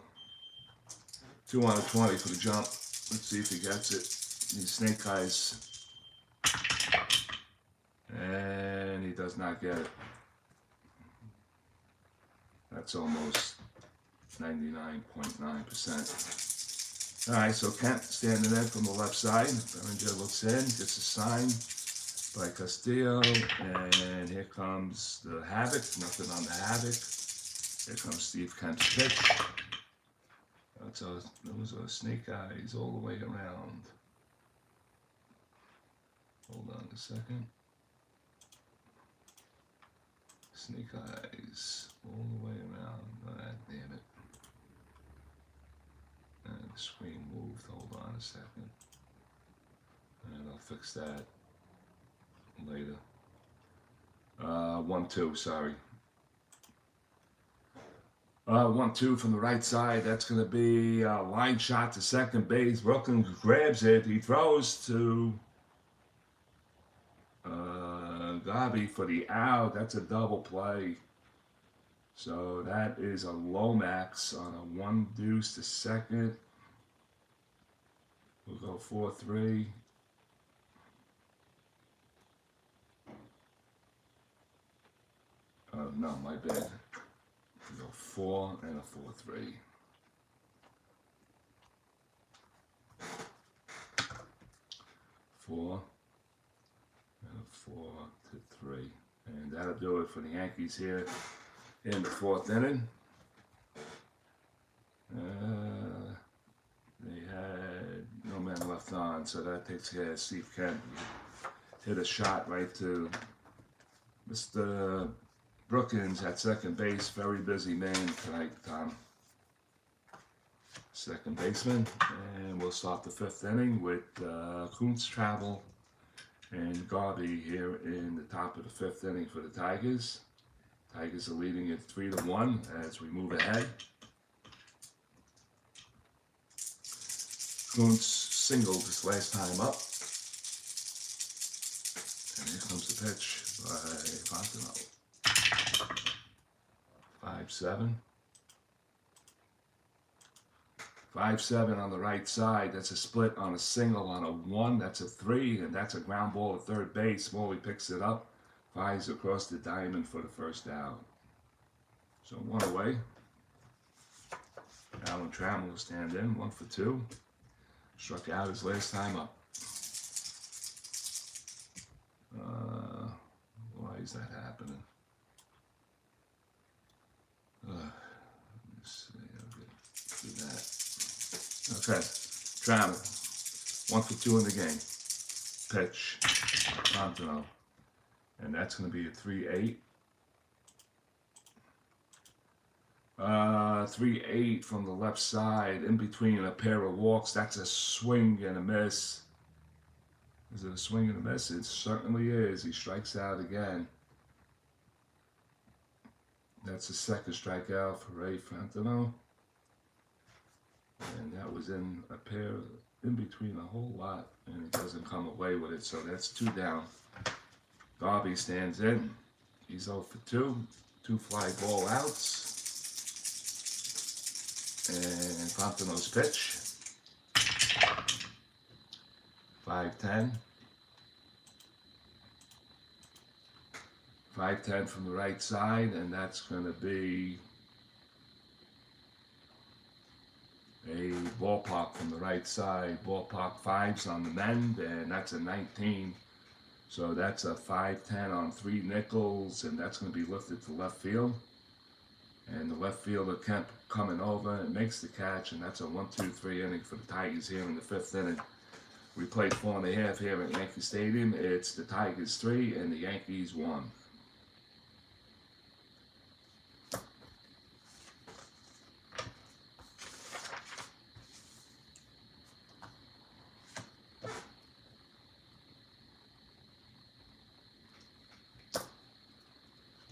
2 on a 20 for the jump. Let's see if he gets it. These snake eyes. And he does not get it. That's almost 99.9%. All right, so Kent standing in from the left side. Berengure looks in, gets a sign by Castillo, and here comes the havoc. Nothing on the havoc. Here comes Steve Kemp's pitch. Those are snake eyes all the way around. Hold on a second. Snake eyes all the way around. Oh, damn it. And the screen moved. Hold on a second. And I'll fix that later. 1-2, sorry. 1-2 from the right side. That's going to be a line shot to second base. Brooklyn grabs it. He throws to Garvey for the out. That's a double play. So that is a Lomax on a 1 deuce to second. We'll go 4-3. No, my bad. We go 4 and a 4-3. 4 and a 4-3. And that'll do it for the Yankees here in the 4th inning. They had no man left on, so that takes care of Steve Kent. Hit a shot right to Mr. Brookins at second base. Very busy man tonight, Tom. Second baseman. And we'll start the 5th inning with Kuntz, Travel, and Garvey here in the top of the 5th inning for the Tigers. Tigers are leading it 3-1 as we move ahead. Kuntz singled his last time up. And here comes the pitch by Fontenot. 5-7. 5-7 on the right side. That's a split on a single on a 1. That's a 3, and that's a ground ball at third base. Morley picks it up, fires across the diamond for the first out. So 1 away. Alan Trammell will stand in, 1 for 2. Struck out his last time up. Why is that happening? Let me see. I'll do that. Okay. Trammell. 1 for 2 in the game. Pitch. Fontenot. And that's going to be a 3-8. 3-8 from the left side, in between a pair of walks. That's a swing and a miss. Is it a swing and a miss? It certainly is. He strikes out again. That's the second strikeout for Ray Fontenot. And that was in a pair, in between a whole lot, and he doesn't come away with it. So that's 2 down. Garvey stands in. He's 0 for 2. 2 fly ball outs. And Fontenot's pitch. 5-10. 5-10 from the right side, and that's going to be a ballpark from the right side. Ballpark 5's on the mend, and that's a 19. So that's a 5-10 on 3 nickels, and that's going to be lifted to left field. And the left fielder kept coming over and makes the catch, and that's a 1-2-3 inning for the Tigers here in the 5th inning. We played 4.5 here at Yankee Stadium. It's the Tigers 3 and the Yankees 1.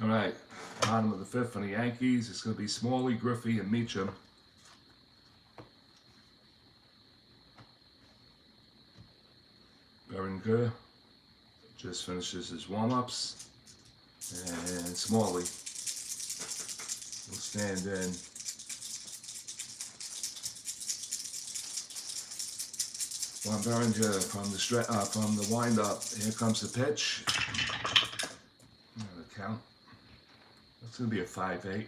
All right, bottom of the 5th for the Yankees. It's going to be Smalley, Griffey, and Meacham. Berengure just finishes his warm-ups. And Smalley will stand in. Juan Berengure from the wind-up. Here comes the pitch. The count. It's going to be a 5-8.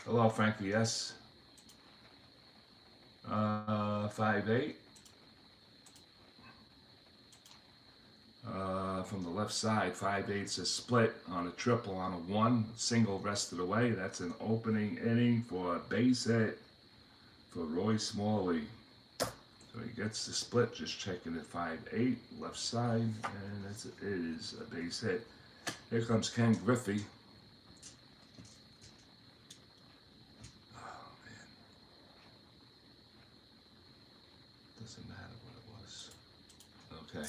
Hello, Frankie S. 5-8. From the left side, 5/8's a split on a triple on a 1. Single rest of the way. That's an opening inning for a base hit for Roy Smalley. So he gets the split, just checking it 5/8, left side, and it is a base hit. Here comes Ken Griffey. Oh, man. Doesn't matter what it was. Okay.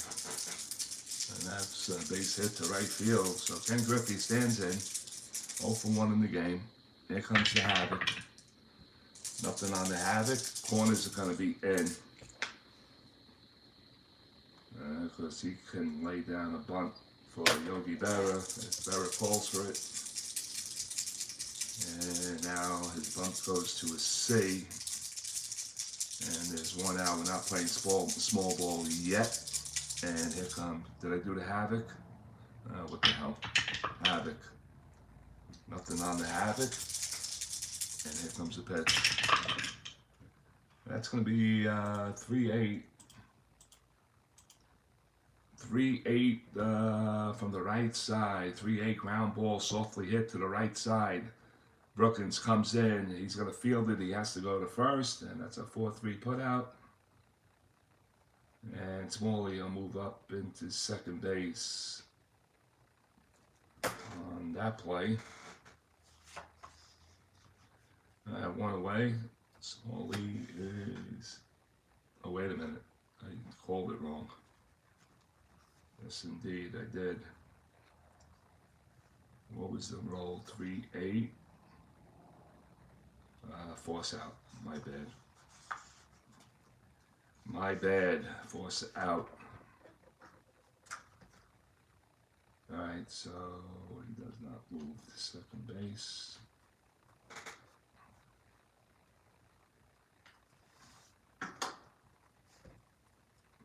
And that's a base hit to right field. So Ken Griffey stands in. 0 for 1 in the game. Here comes the Havoc. Nothing on the Havoc. Corners are going to be in. Because he can lay down a bunt for Yogi Berra if Berra calls for it. And now his bunt goes to a C. And there's 1 out. We're not playing small ball yet. And here comes, did I do the Havoc? What the hell? Havoc. Nothing on the Havoc. And here comes the pitch. That's going to be 3-8. 3-8 from the right side. 3-8 ground ball softly hit to the right side. Brookins comes in. He's going to field it. He has to go to first. And that's a 4-3 put out. And Smalley will move up into second base on that play. One away. Smalley is... Oh, wait a minute. I called it wrong. Yes, indeed, I did. What was the roll? 3-8. Force out. My bad. My bad. Force out. Alright, so he does not move to second base.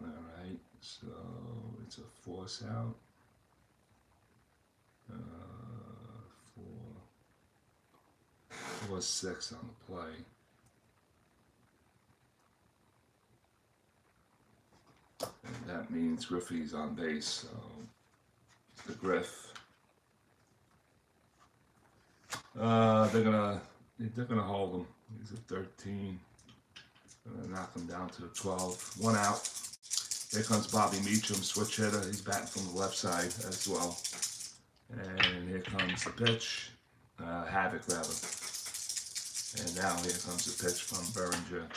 Alright, so it's a force out. 4-6 on the play. And that means Griffey's on base, so the Griff. They're gonna hold him. He's at 13. Gonna knock him down to 12. 1 out. Here comes Bobby Meacham, switch hitter. He's batting from the left side as well. And here comes the pitch. Havoc, rather. And now here comes the pitch from Berengure.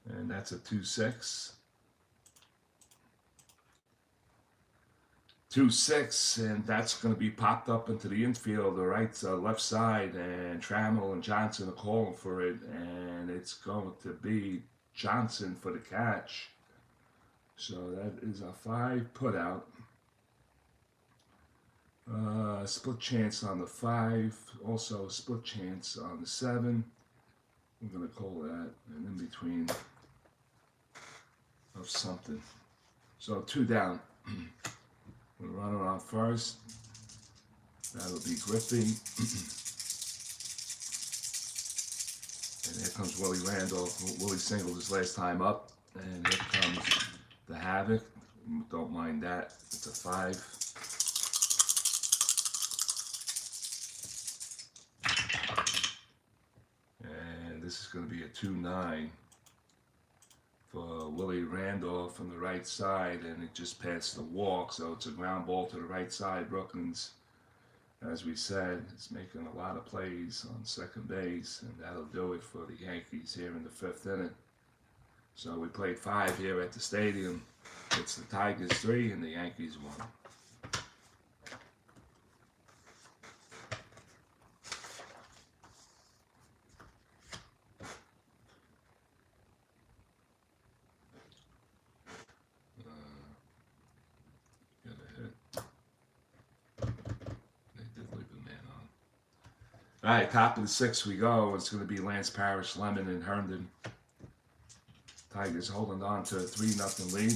And that's a 2-6. 2-6, and that's going to be popped up into the infield, the left side, and Trammell and Johnson are calling for it, and it's going to be Johnson for the catch. So that is a 5 put out. Split chance on the 5, also split chance on the 7. I'm going to call that an in between of something. So 2 down. We're running on first. That'll be Griffey. And here comes Willie Randolph. Willie singled his last time up. And here comes the Havoc. Don't mind that. It's a 5. And this is going to be a 2-9 for Willie Randolph on the right side, and it just passed the walk, so it's a ground ball to the right side. Brookins, as we said, is making a lot of plays on second base, and that'll do it for the Yankees here in the 5th inning. So we played 5 here at the stadium. It's the Tigers 3 and the Yankees 1. All right, top of the 6th we go. It's going to be Lance Parrish, Lemon, and Herndon. Tigers holding on to a 3-0 lead.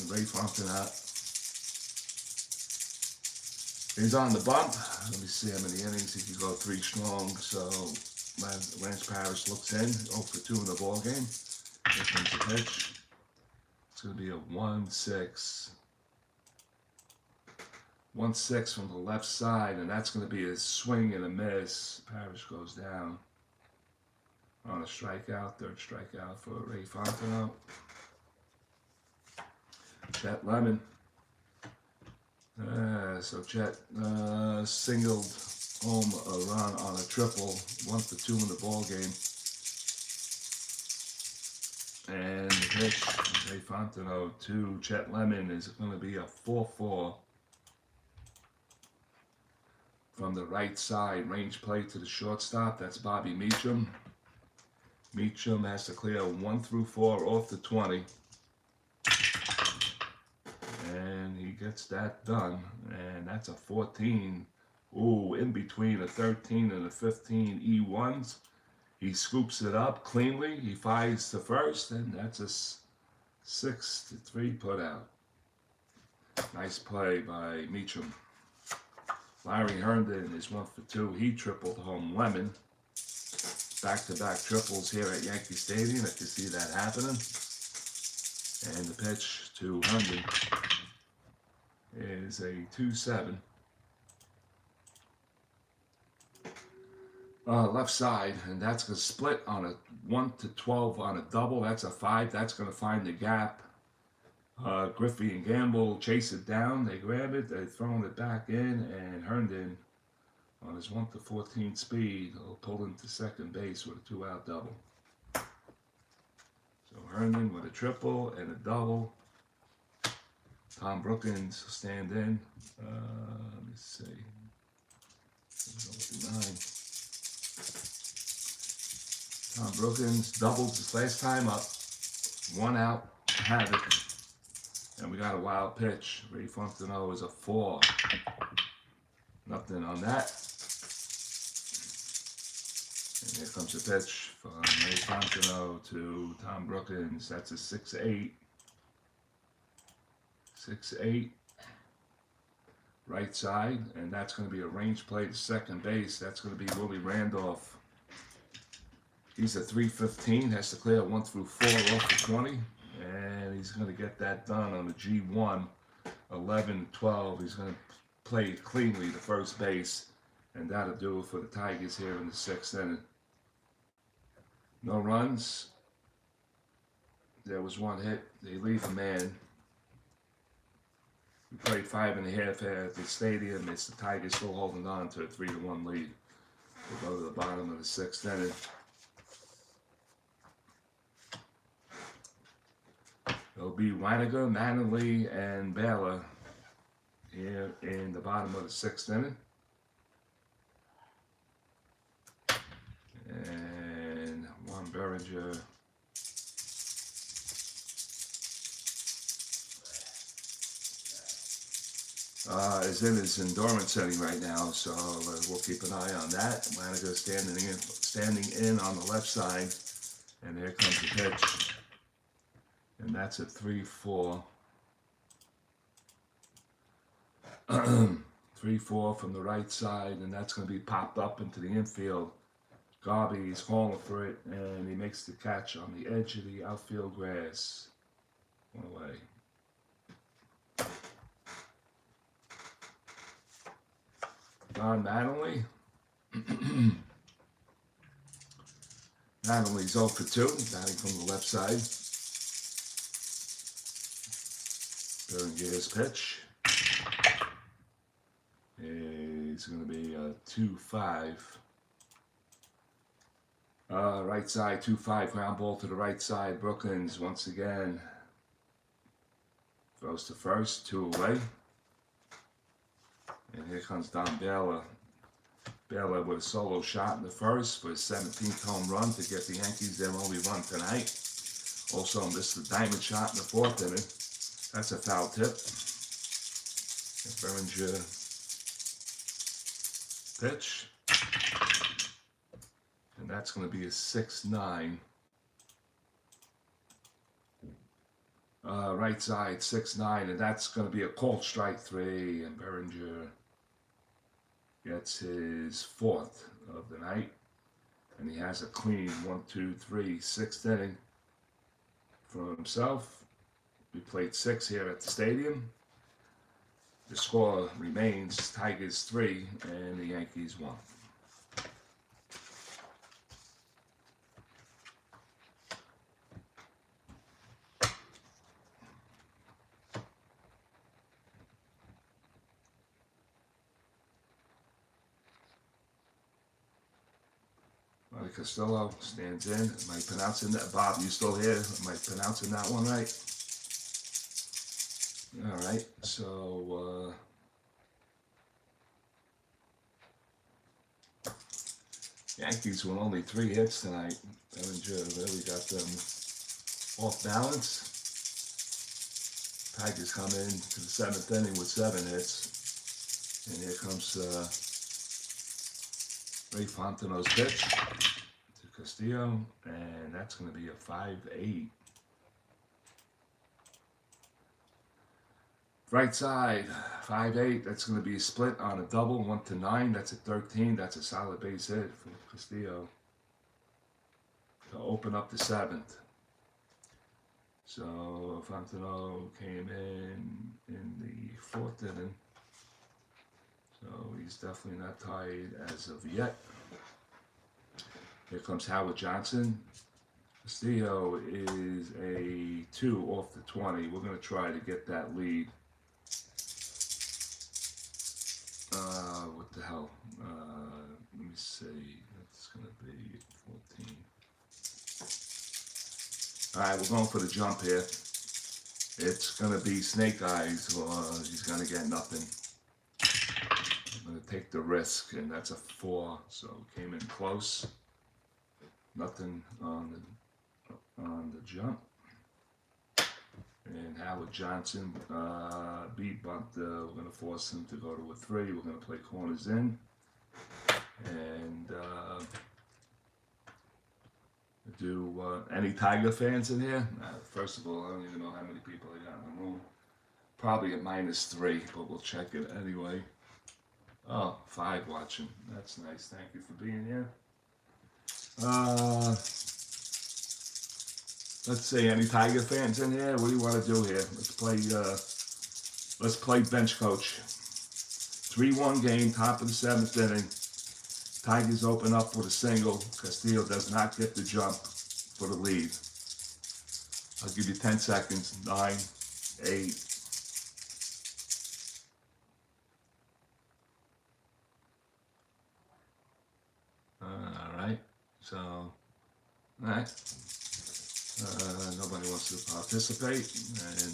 Ray Fontenot. He's on the bump. Let me see how many innings he can go 3 strong. So Lance Parrish looks in, 0 for 2 in the ball game. Here comes the pitch. It's going to be a 1-6. 1-6 from the left side, and that's going to be a swing and a miss. Parrish goes down on a strikeout, 3rd strikeout for Ray Fontenot. Chet Lemon. So Chet singled home a run on a triple, 1 for 2 in the ball game. And the pitch, Ray Fontenot to Chet Lemon is going to be a 4-4. From the right side, range play to the shortstop. That's Bobby Meacham. Meacham has to clear 1 through 4 off the 20. And he gets that done. And that's a 14. Ooh, in between a 13 and a 15 E1s. He scoops it up cleanly. He fires to first, and that's a 6-3 put out. Nice play by Meacham. Larry Herndon is 1 for 2. He tripled home Lemon. Back-to-back triples here at Yankee Stadium. If you see that happening. And the pitch to Herndon is a 2-7. Left side, and that's going to split on a 1-12 on a double. That's a 5. That's going to find the gap. Griffey and Gamble chase it down. They grab it. They're throwing it back in, and Herndon, on his 1-14 speed, will pull into second base with a 2-out double. So Herndon with a triple and a double. Tom Brookins will stand in. Let me see. 9. Tom Brookins doubled his last time up. 1 out, havoc. And we got a wild pitch. Ray Fontenot is a 4. Nothing on that. And here comes the pitch from Ray Fontenot to Tom Brookins. That's a 6-8. 6-8. Right side. And that's going to be a range play to second base. That's going to be Willie Randolph. He's a 315, has to clear 1 through 4 off the 20, and he's going to get that done on the G1, 11-12. He's going to play cleanly to first base, and that'll do it for the Tigers here in the 6th inning. No runs. There was 1 hit. They leave a man. We played 5.5 here at the stadium. It's the Tigers still holding on to a 3-1 lead. We'll go to the bottom of the 6th inning. It'll be Waniger, Manley, and Baylor here in the bottom of the 6th inning. And Juan Berengure is in his endurance setting right now, so we'll keep an eye on that. Waniger standing in on the left side, and here comes the pitch. And that's a 3-4. 3-4 from the right side, and that's going to be popped up into the infield. Garvey is calling for it, and he makes the catch on the edge of the outfield grass. 1 away. Don Mattingly. Mattingly's 0 for 2, batting from the left side. Berengure's pitch is going to be a 2-5. Right side, 2-5, ground ball to the right side. Brookins once again throws to first, 2 away. And here comes Don Baylor. Baylor with a solo shot in the first for his 17th home run to get the Yankees their only run tonight. Also missed the diamond shot in the 4th inning. That's a foul tip. Berengure pitch. And that's going to be a 6-9. Right side, 6-9. And that's going to be a called strike 3. And Berengure gets his 4th of the night. And he has a clean 1-2-3 6th inning for himself. We played 6 here at the stadium. The score remains Tigers 3 and the Yankees 1. Marty Castillo stands in. Am I pronouncing that? Bob, you still here? Am I pronouncing that one right? All right, so Yankees with only 3 hits tonight. Berengure really got them off balance. Tigers come in to the 7th inning with 7 hits. And here comes Ray Fontenot's pitch to Castillo, and that's going to be a 5-8. Right side, 5-8. That's going to be a split on a double, 1-9. That's a 13. That's a solid base hit for Castillo to open up the 7th. So Fontano came in the 4th inning. So he's definitely not tied as of yet. Here comes Howard Johnson. Castillo is a 2 off the 20. We're going to try to get that lead. What the hell? Let me see. That's going to be 14. Alright, we're going for the jump here. It's going to be Snake Eyes, or he's going to get nothing. I'm going to take the risk, and that's a 4, so came in close. Nothing on the jump. And Howard Johnson, beat bunt. We're going to force him to go to a 3. We're going to play corners in. And do any Tiger fans in here? First of all, I don't even know how many people I got in the room. Probably at -3, but we'll check it anyway. Oh, 5 watching. That's nice. Thank you for being here. Let's see, any Tiger fans in here? What do you want to do here? Let's play bench coach. 3-1 game, top of the 7th inning. Tigers open up with a single. Castillo does not get the jump for the lead. I'll give you 10 seconds. 9, 8. Alright, so, alright. Nobody wants to participate. And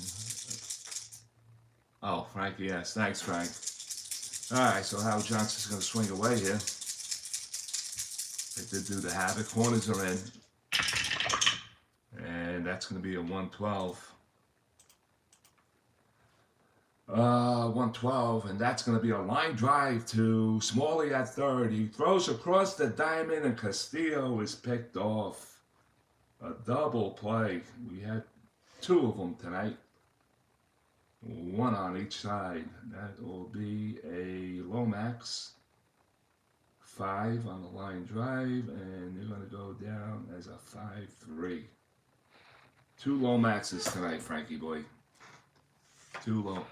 oh, Frankie, yes. Thanks, Frank. Alright, so Howard Johnson's going to swing away here. They did do the havoc. Corners are in. And that's going to be a 1-12. 1-12, and that's going to be a line drive to Smalley at third. He throws across the diamond, and Castillo is picked off. A double play. We had 2 of them tonight. 1 on each side. That will be a Lomax. 5 on the line drive, and they're going to go down as a 5-3. 2 Lomaxes tonight, Frankie boy. 2 low.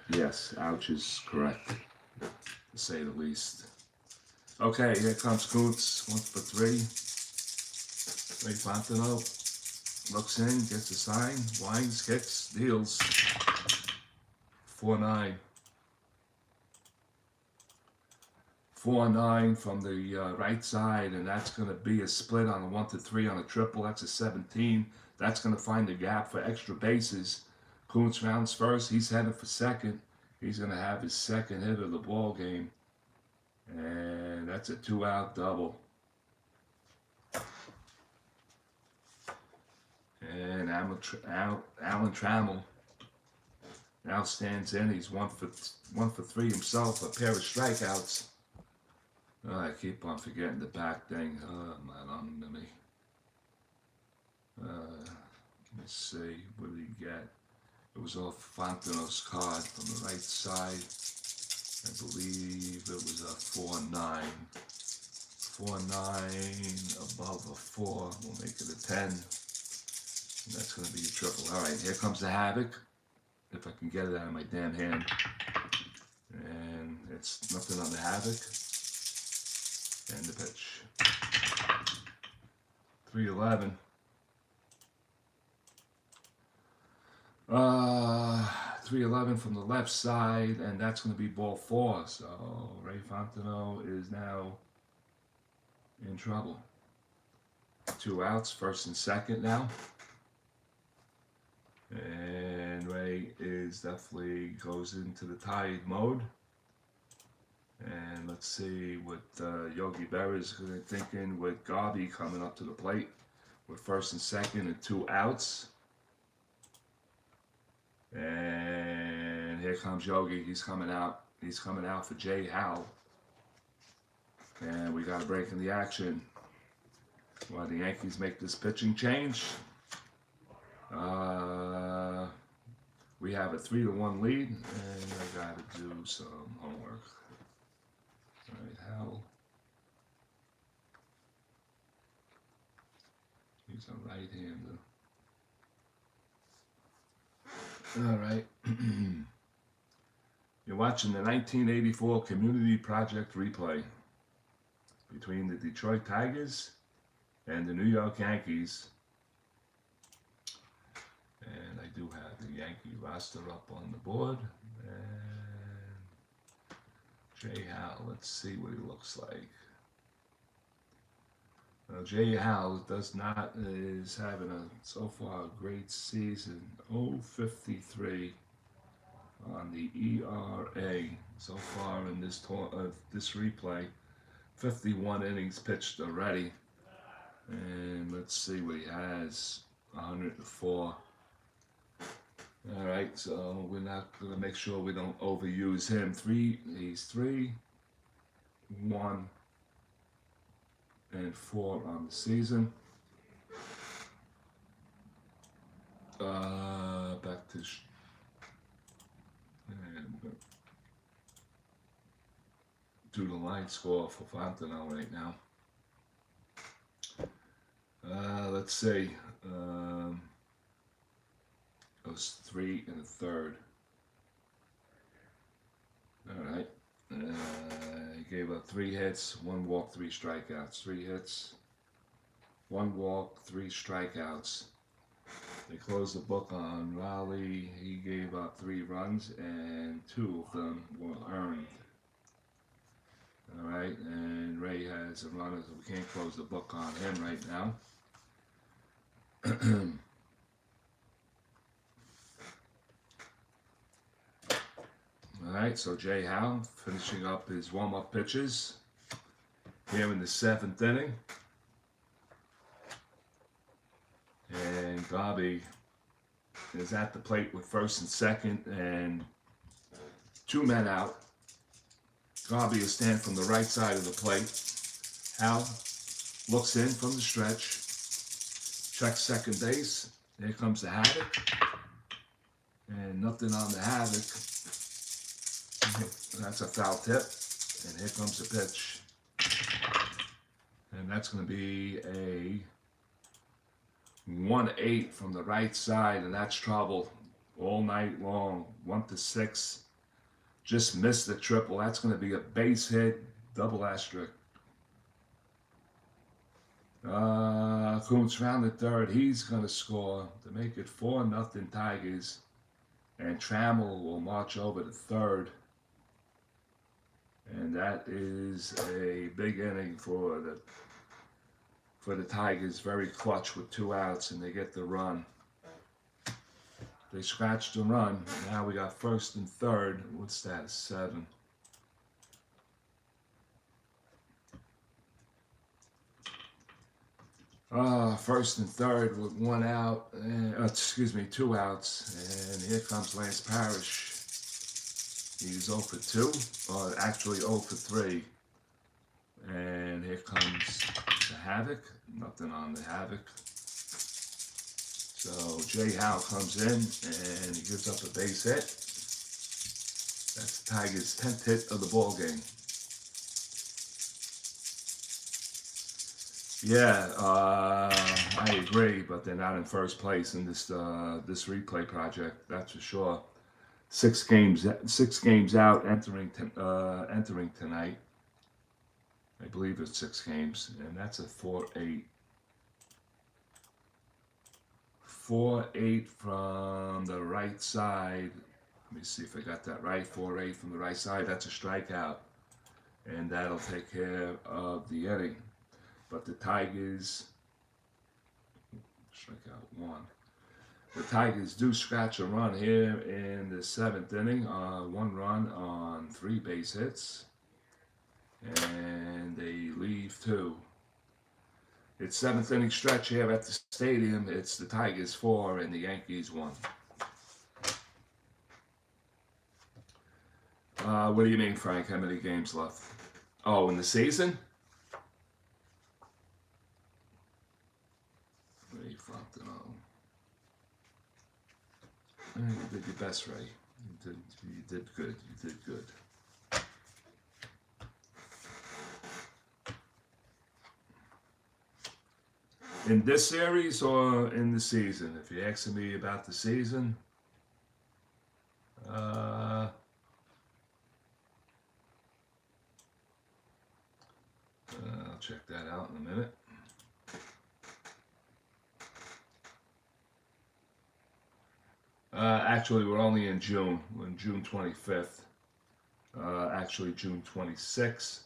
Yes, ouch is correct, to say the least. Okay, here comes Kuntz. 1 for 3. Ray Fontano looks in, gets a sign, winds, kicks, deals. 4-9. 4-9 from the right side, and that's going to be a split on a 1-3 on a triple. That's a 17. That's going to find the gap for extra bases. Kuntz rounds first. He's headed for second. He's going to have his second hit of the ball game, and that's a 2-out double. And Alan Trammell now stands in. He's 1 for 3 himself. A pair of strikeouts. Oh, I keep on forgetting the back thing. Oh, not on to me. Let's see. What did he get? It was off Fontano's card from the right side. I believe it was a 4-9. 4-9 above a 4. We'll make it a 10. And that's going to be a triple. All right, here comes the havoc. If I can get it out of my damn hand. And it's nothing on the havoc. And the pitch. 3-11. 3-11 from the left side, and that's going to be ball 4. So Ray Fontano is now in trouble. 2 outs, first and second now. And Ray is definitely goes into the tied mode. And let's see what Yogi Berra is thinking with Garvey coming up to the plate with first and second and 2 outs. And here comes Yogi. He's coming out. He's coming out for Jay Howell. And we got a break in the action while the Yankees make this pitching change. We have a 3-1 lead, and I got to do some homework. All right, Hal. He's a right-hander. All right. You're watching the 1984 Community Project replay between the Detroit Tigers and the New York Yankees. And I do have the Yankee roster up on the board. And Jay Howell, let's see what he looks like. Well, Jay Howell is having so far a great season. 0.53 on the ERA so far in this replay. 51 innings pitched already. And let's see what he has. 104. All right, so we're not going to make sure we don't overuse him. He's 3, 1, and 4 on the season. Back to and do the line score for Fontenot right now. Let's see. It was 3 1/3. All right. He gave up 3 hits, 1 walk, 3 strikeouts. 3 hits, 1 walk, 3 strikeouts. They closed the book on Rawley. He gave up 3 runs, and 2 of them were earned. All right, and Ray has a runner, so we can't close the book on him right now. All right, so Jay Howe finishing up his warm-up pitches here in the 7th inning. And Bobby is at the plate with 1st and 2nd, and 2 men out. Garby is standing from the right side of the plate. Hal looks in from the stretch, checks second base. There comes the Havoc, and nothing on the Havoc. That's a foul tip, and here comes the pitch. And that's going to be a 1-8 from the right side, and that's trouble all night long. 1-6. Just missed the triple. That's going to be a base hit, double asterisk. Kuntz round the 3rd. He's going to score to make it 4-0 Tigers. And Trammell will march over to 3rd. And that is a big inning for the Tigers. Very clutch with 2 outs, and they get the run. They scratched the run. Now we got 1st and 3rd. What's that? 7. First and 3rd with 1 out. 2 outs. And here comes Lance Parrish. He's 0 for 2, or actually 0 for 3. And here comes the Havoc. Nothing on the Havoc. So Jay Howe comes in and he gives up a base hit. That's the Tigers' 10th hit of the ball game. Yeah, I agree, but they're not in first place in this replay project. That's for sure. 6 games out, entering tonight. I believe it's 6 games, and that's a 4-8. 4-8 from the right side. Let me see if I got that right. 4-8 from the right side. That's a strikeout, and that'll take care of the inning. But the Tigers, strikeout 1. The Tigers do scratch a run here in the 7th inning. 1 run on 3 base hits, and they leave 2. It's 7th inning stretch here at the stadium. It's the Tigers 4 and the Yankees 1. What do you mean, Frank? How many games left? Oh, in the season? You did your best, Ray. You did good. You did good. In this series or in the season? If you're asking me about the season, I'll check that out in a minute. Actually, we're only in June. We're in June 25th. Actually, June 26th.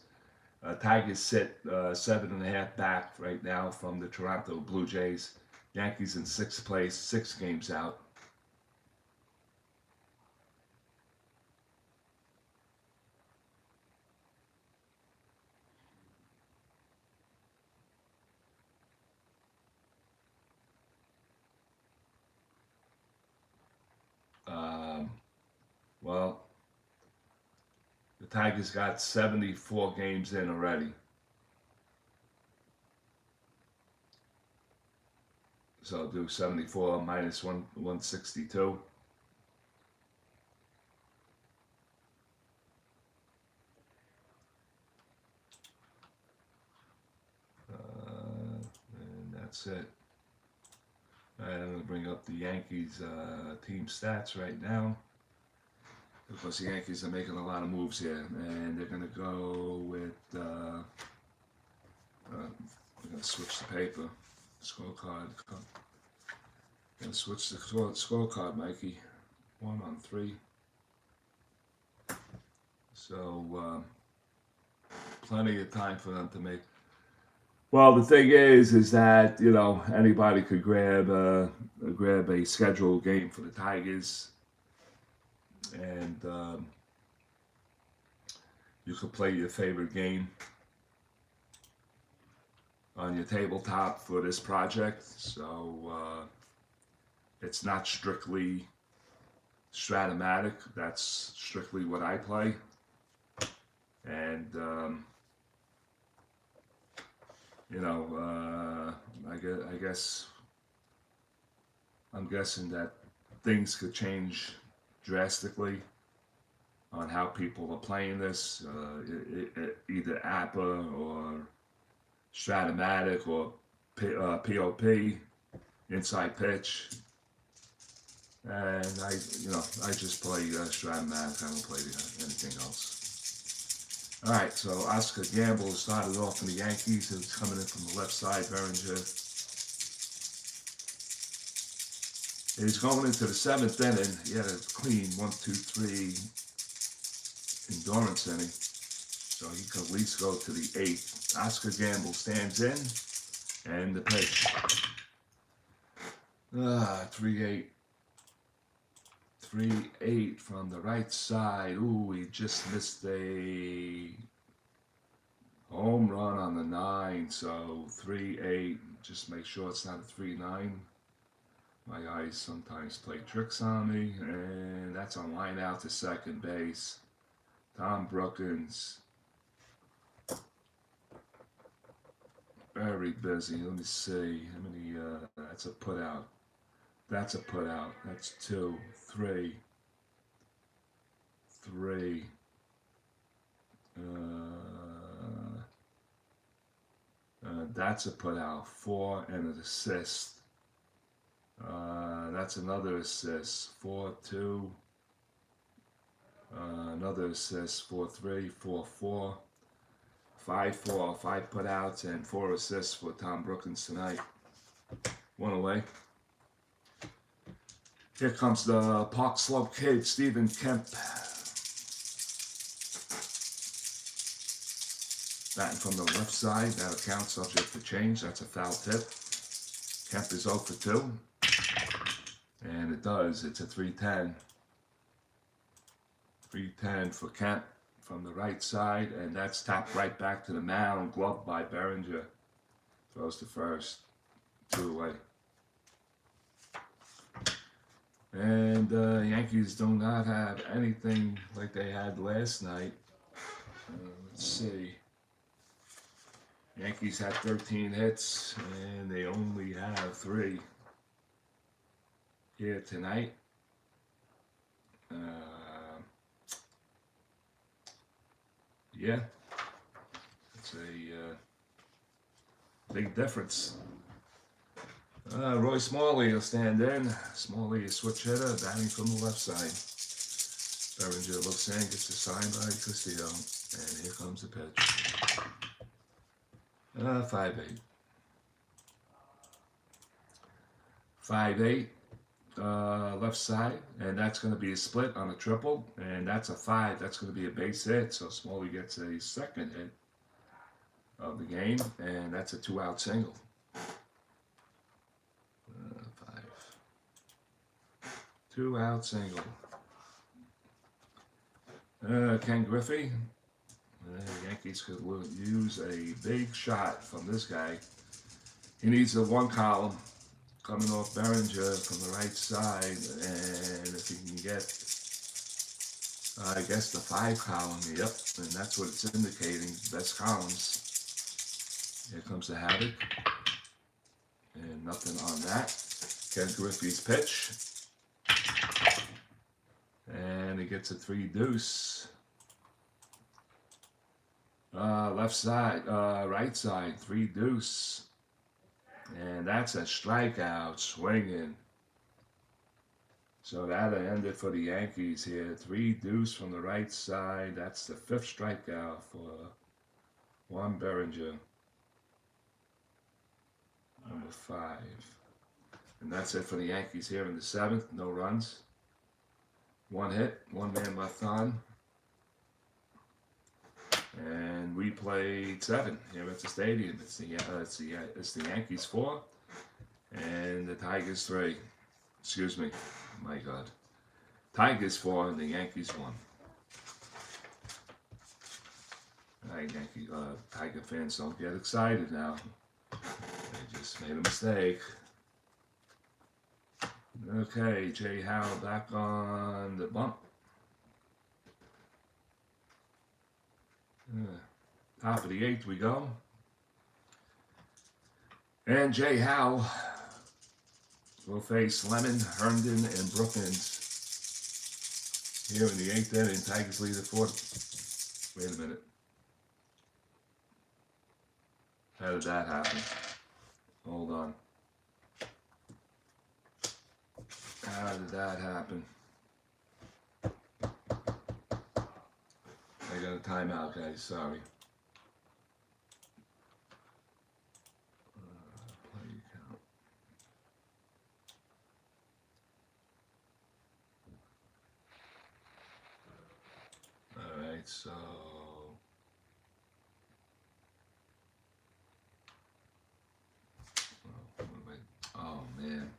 Tigers sit 7.5 back right now from the Toronto Blue Jays. Yankees in 6th place, 6 games out. Well, the Tigers got 74 games in already. So I'll do 74 minus 162. And that's it. All right, I'm going to bring up the Yankees team stats right now. Of course, the Yankees are making a lot of moves here, and they're going to go with, we're going to switch the paper, scorecard. Going to switch the scorecard, Mikey. 1 on 3. So, plenty of time for them to make. Well, the thing is that, you know, anybody could grab a scheduled game for the Tigers. And you could play your favorite game on your tabletop for this project. So it's not strictly Stratomatic. That's strictly what I play. And you know, I guess I'm guessing that things could change drastically on how people are playing this, either APA or Stratomatic or POP, inside pitch. And I just play Stratomatic. I don't play anything else. All right, so Oscar Gamble started off in the Yankees. He was coming in from the left side, Berengure. He's going into the 7th inning. He had a clean 1-2-3 endurance inning, so he could at least go to the 8th. Oscar Gamble stands in, and the pitch. 3-8. 3-8 from the right side. Ooh, he just missed a home run on the 9. So 3-8. Just make sure it's not a 3-9. My eyes sometimes play tricks on me, and that's a line out to second base. Tom Brookins, very busy. Let me see how many. That's a put out. That's a put out. That's 2, 3, 3. That's a put out. 4 and an assist. That's another assist. 4-2. Another assist. 4-3, 4-4, 5-4. 5 putouts and 4 assists for Tom Brookins tonight. 1 away. Here comes the Park Slope kid, Stephen Kemp. Batting from the left side. That account subject to change. That's a foul tip. Kemp is 0 for 2. And it does. It's a 3-10. 3-10 for Kemp from the right side. And that's tapped right back to the mound. Gloved by Berengure. Throws to first. 2 away. And Yankees do not have anything like they had last night. Let's see. Yankees had 13 hits, and they only have 3 here tonight. Yeah, it's a big difference. Roy Smalley will stand in. Smalley is switch hitter, batting from the left side. Berengure looks in, gets a sign by Castillo, and here comes the pitch. 5-8. 5-8, left side, and that's going to be a split on a triple, and that's a 5. That's going to be a base hit, so Smalley gets a second hit of the game, and that's a 2-out single. 2-out single. Ken Griffey. The Yankees could use a big shot from this guy. He needs a 1 column coming off Berengure from the right side, and if he can get, I guess, the 5 column, yep, and that's what it's indicating, best columns. Here comes the Havoc, and nothing on that. Ken Griffey's pitch, and he gets a 3-deuce. Left side, right side, 3-deuce. And that's a strikeout, swinging. So that'll end it for the Yankees here. 3-deuce from the right side. That's the 5th strikeout for Juan Berengure. Number 5. And that's it for the Yankees here in the 7th. No runs. 1 hit, 1 man left on. And we played 7 here at the stadium. It's the Yankees 4 and the Tigers 3. Excuse me, my God. Tigers 4 and the Yankees 1. All right, Tiger fans, don't get excited now. They just made a mistake. Okay, Jay Howell back on the bump. Top of the 8th we go. And Jay Howell will face Lemon, Herndon, and Brookins here in the 8th inning. Tigers lead at 4. Wait a minute. How did that happen? Hold on. How did that happen? I got a timeout, guys. Sorry. Play count. All right, so oh man,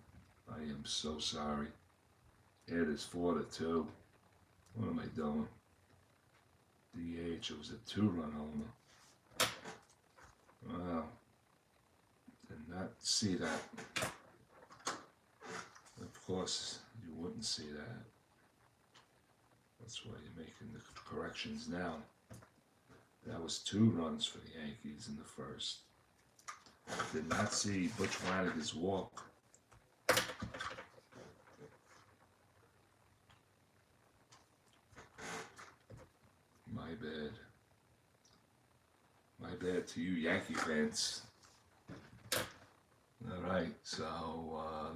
I am so sorry. It is 4-2. What am I doing? DH, it was a 2-run homer. Wow. Did not see that. Of course, you wouldn't see that. That's why you're making the corrections now. That was 2 runs for the Yankees in the first. Did not see Butch Flanagan's walk. My bad. My bad to you Yankee fans. Alright, so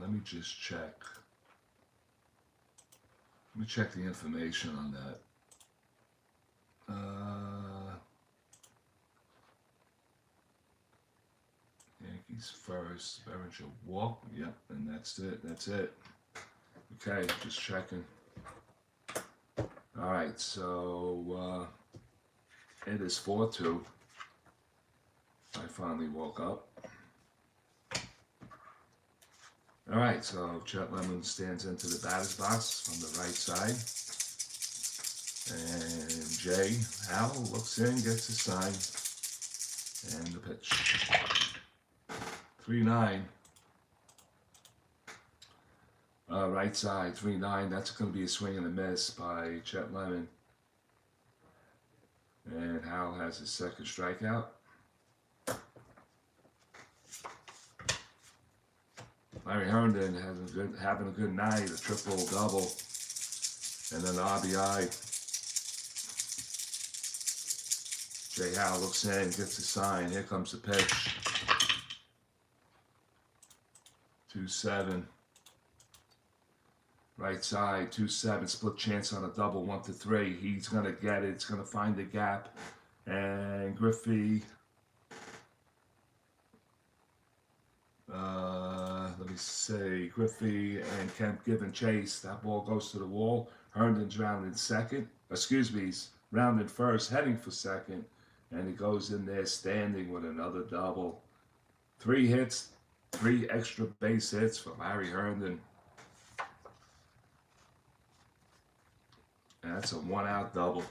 let me just check. Let me check the information on that. Yankees first, Berengure walk, yep, and that's it, Okay, just checking. Alright, so it is 4-2. I finally woke up. Alright, so Chet Lemon stands into the batter's box from the right side. And Jay Howell looks in, gets a sign, and the pitch. 3-9. Right side, 3-9. That's going to be a swing and a miss by Chet Lemon. And Howell has his 2nd strikeout. Larry Herndon having a good night, a triple-double. And then the RBI. Jay Howe looks in, gets the sign. Here comes the pitch. 2-7. Right side, 2-7. Split chance on a double, 1-3. He's going to get it. It's going to find the gap. And Griffey. Let me say, Griffey and Kemp giving chase. That ball goes to the wall. Herndon's rounding second. Excuse me, he's rounding first, heading for second. And he goes in there standing with another double. 3 hits, 3 extra base hits for Larry Herndon. And that's a 1-out double.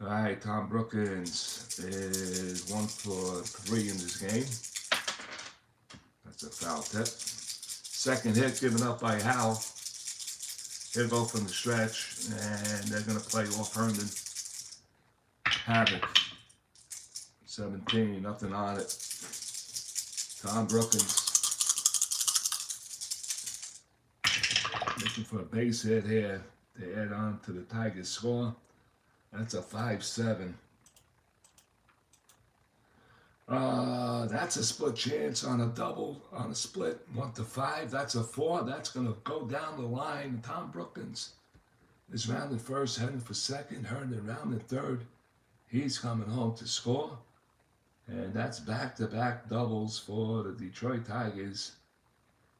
All right, Tom Brookins is 1 for 3 in this game. That's a foul tip. Second hit given up by Howe. He'll go from the stretch, and they're going to play off Herndon. Havoc. 17, nothing on it. Tom Brookins looking for a base hit here to add on to the Tigers' score. That's a 5-7. That's a split chance on a double, on a split, 1-5. That's a 4. That's going to go down the line. Tom Brookins is rounded first, heading for second. Herndon rounded third. He's coming home to score. And that's back-to-back doubles for the Detroit Tigers.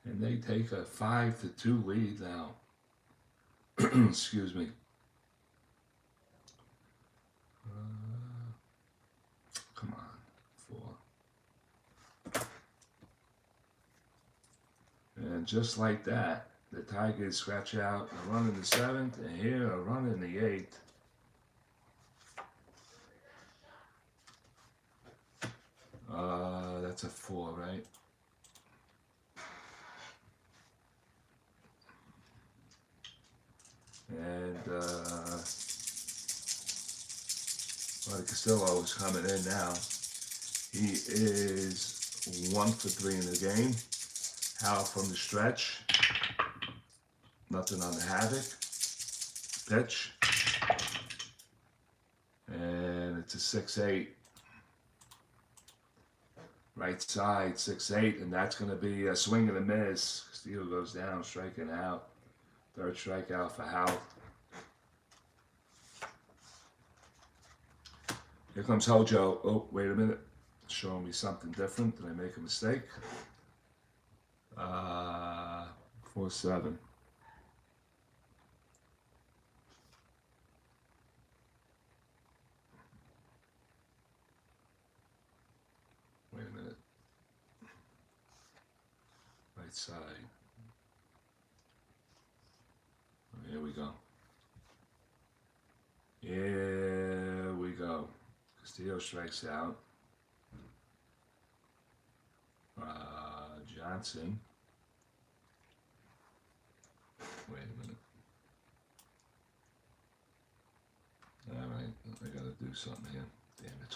And they take a 5-2 lead now. Excuse me. Come on, 4. And just like that, the Tigers scratch out a run in the 7th, and here a run in the 8th. That's a 4, right? And Marty Castillo is coming in now. He is 1 for 3 in the game. Howe from the stretch. Nothing on the Havoc. Pitch. And it's a 6-8. Right side, 6-8. And that's going to be a swing and a miss. Castillo goes down, striking out. 3rd strikeout for Howe. Here comes Hojo. Oh, wait a minute. Showing me something different. Did I make a mistake? 4-7. Wait a minute. Right side. Oh, here we go. Here we go. Castillo strikes out. Johnson. Wait a minute. All right, I gotta do something here. Damn it.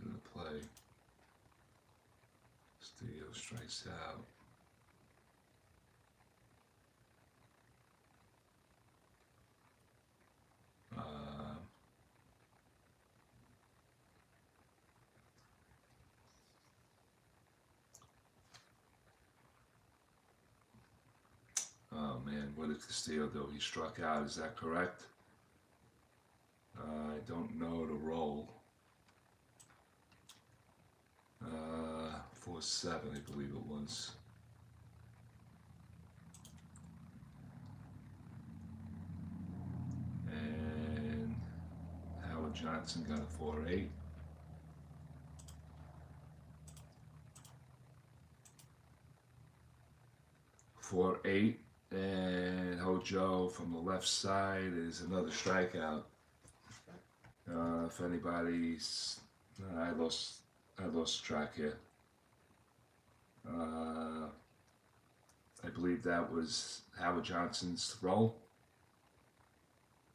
Do the play. Castillo strikes out. Oh man, what did Castillo do? He struck out, is that correct? I don't know the roll. 4-7, I believe it was. And Howard Johnson got a 4-8. And Hojo from the left side is another strikeout. If anybody's, I lost track here. I believe that was Howard Johnson's throw.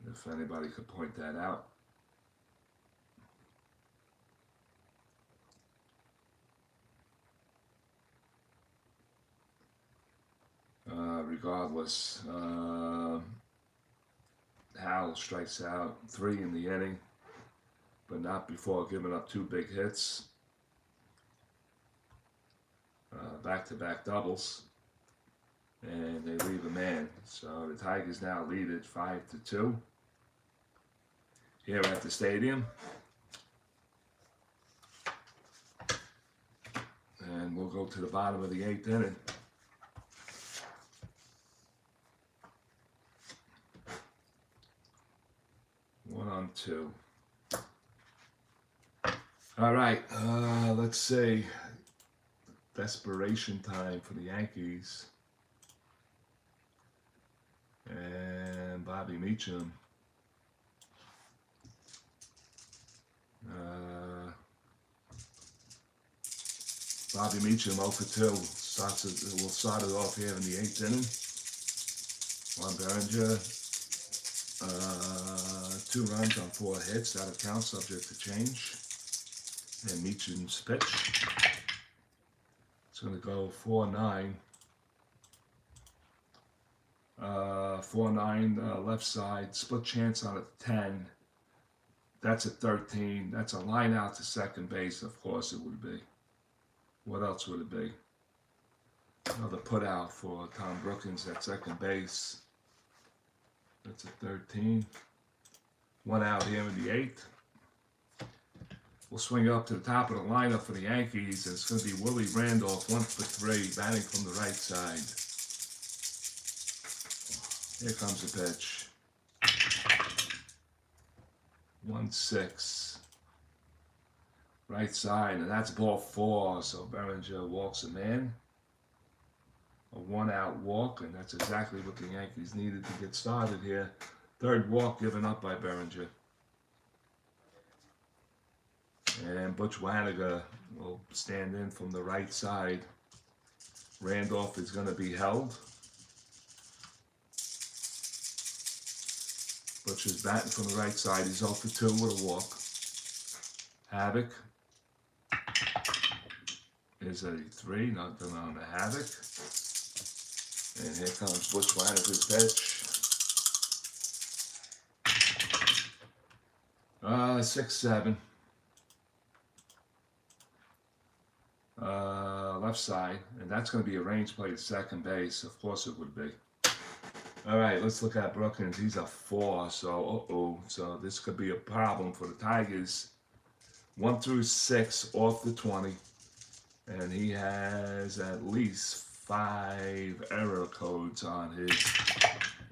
If anybody could point that out. Regardless, Howell strikes out 3 in the inning, but not before giving up 2 big hits. Back-to-back doubles, and they leave a man. So the Tigers now lead it 5-2 here at the stadium. And we'll go to the bottom of the 8th inning. One on 2. All right, let's see. Desperation time for the Yankees. And Bobby Meacham. Bobby Meacham 0 for 2. We'll start it off here in the 8th inning. Juan Berengure, 2 runs on 4 hits. That'll count, subject to change. And Meacham's pitch. It's going to go 4-9. 4-9 left side. Split chance on a 10. That's a 13. That's a line out to second base. Of course it would be. What else would it be? Another put out for Tom Brookins at second base. That's a 13. 1 out here in the 8th. We'll swing up to the top of the lineup for the Yankees, and it's going to be Willie Randolph, 1 for 3, batting from the right side. Here comes the pitch. 1-6. Right side, and that's ball 4, so Berengure walks a man. A 1-out walk, and that's exactly what the Yankees needed to get started here. 3rd walk given up by Berengure. And Butch Waniger will stand in from the right side. Randolph is going to be held. Butch is batting from the right side. He's 0 for 2 with a walk. Havoc is a 3, nothing on the Havoc. And here comes Butch Waniger's pitch. 6-7. Left side, and that's going to be a range play to second base. Of course it would be. All right, let's look at Brookins. He's a 4, so so this could be a problem for the Tigers. 1 through 6 off the 20, and he has at least 5 error codes on his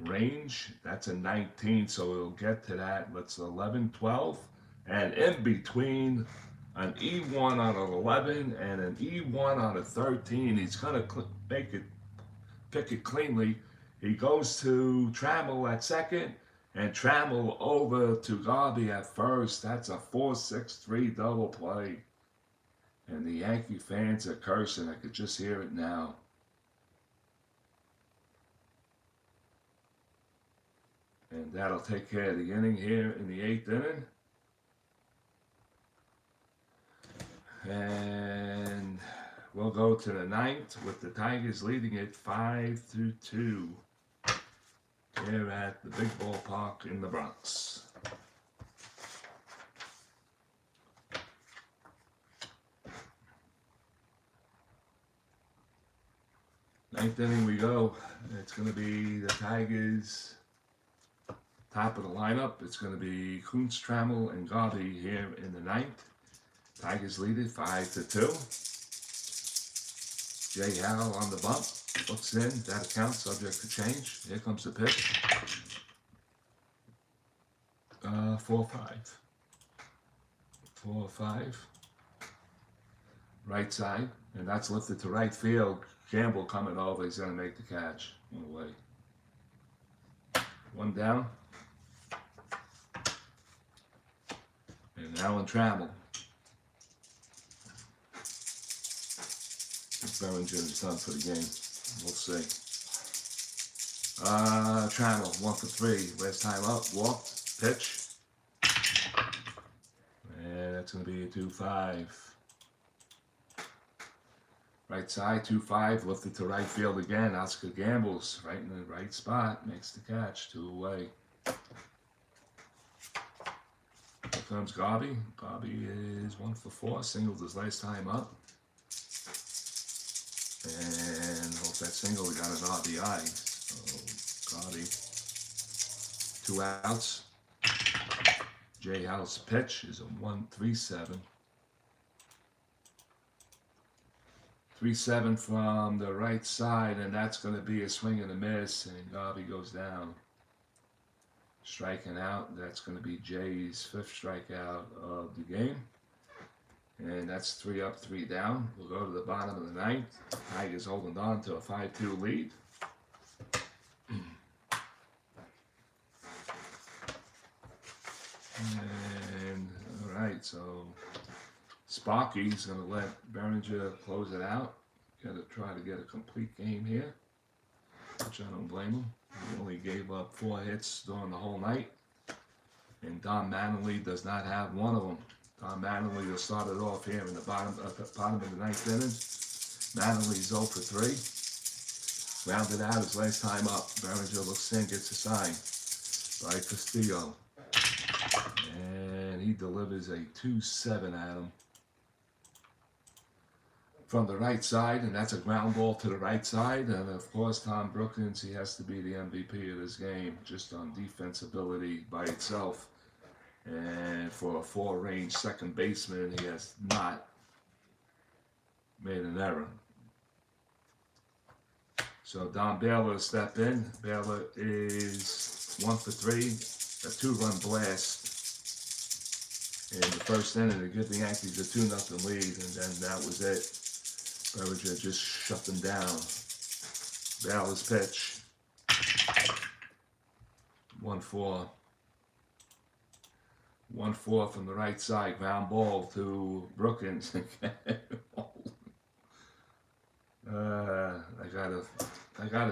range. That's a 19, so we'll get to that. Let's 11, 12, and in between an E1 on an 11 and an E1 on a 13. He's going to pick it cleanly. He goes to Trammell at second, and Trammell over to Garvey at first. That's a 4-6-3 double play. And the Yankee fans are cursing. I could just hear it now. And that'll take care of the inning here in the 8th inning. And we'll go to the 9th with the Tigers leading it 5-2 here at the big ballpark in the Bronx. Ninth inning we go. It's going to be the Tigers top of the lineup. It's going to be Kuntz, Trammell, and Garvey here in the 9th. Tigers lead it 5-2. Jay Howell on the bump. Looks in. That account subject to change. Here comes the pitch. 4-5. 4-5. Right side. And that's lifted to right field. Campbell coming over. He's going to make the catch. No way. 1 down. And Alan Trammell. Berengure is done for the game. We'll see. Trammell, 1 for 3. Last time up, walked, pitch. And that's going to be a 2-5. Right side, 2-5, lifted to right field again. Oscar gambles right in the right spot, makes the catch, 2 away. Here comes Garvey. Garvey is 1 for 4, singled his last time up. And hope that single got an RBI. So Garvey, 2 outs. J House pitch is a 1-3-7. 3-7 from the right side, and that's going to be a swing and a miss, and Garvey goes down. Striking out, that's going to be Jay's 5th strikeout of the game. And that's 3 up, 3 down. We'll go to the bottom of the 9th. Tigers holding on to a 5-2 lead. And, all right, so Sparky's going to let Berengure close it out. Got to try to get a complete game here, which I don't blame him. He only gave up 4 hits during the whole night. And Don Mattingly does not have one of them. Don Mattingly will start it off here in the bottom of the 9th inning. Mattingly's 0 for 3. Rounded out his last time up. Berengure looks in, gets a sign by Castillo. And he delivers a 2-7 at him from the right side, and that's a ground ball to the right side. And of course, Tom Brookins, he has to be the MVP of this game, just on defensibility by itself. And for a 4-range second baseman, he has not made an error. So Don Baylor step in. Baylor is 1 for 3, a 2-run blast in the first inning to give the Yankees a 2-0 lead, and then that was it. Berengure just shut them down. Baylor's pitch. 1-4. 1-4 from the right side. Ground ball to Brookins. I gotta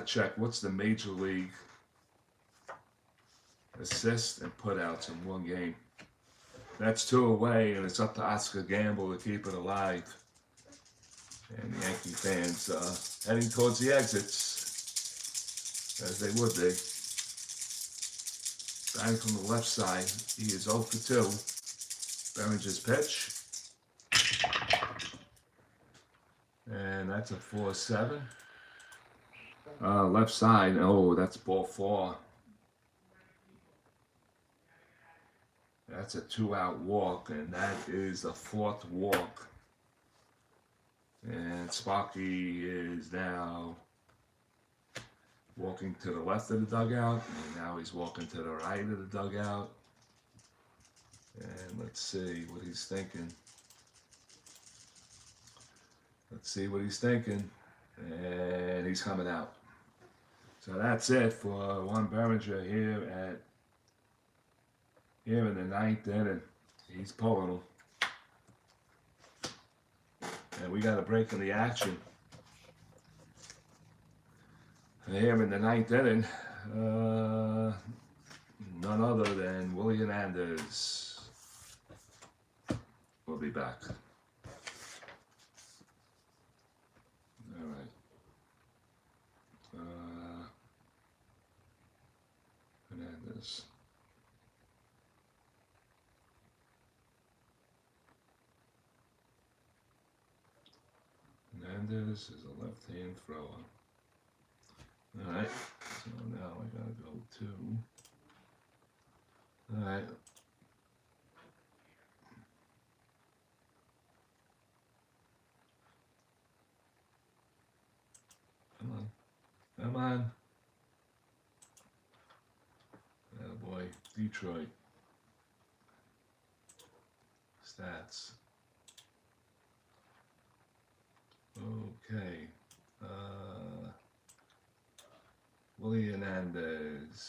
check. What's the major league assists and putouts in one game? That's 2 away, and it's up to Oscar Gamble to keep it alive. And the Yankee fans heading towards the exits, as they would be. Batting from the left side, he is 0 for 2. Berengure's pitch. And that's a 4-7. Left side, oh, that's ball 4. That's a 2-out walk, and that is the 4th walk. And Sparky is now walking to the left of the dugout, and now he's walking to the right of the dugout. And let's see what he's thinking. Let's see what he's thinking. And he's coming out. So that's it for Juan Berengure here in the 9th inning. He's pulling them. And we got a break in the action. And here in the 9th inning, none other than Willie Hernandez will be back. All right. Hernandez. Hernandez is a left-hand thrower. All right, so now I gotta go to. All right. Come on, come on. Oh boy, Detroit. Stats. Okay. Willie Hernandez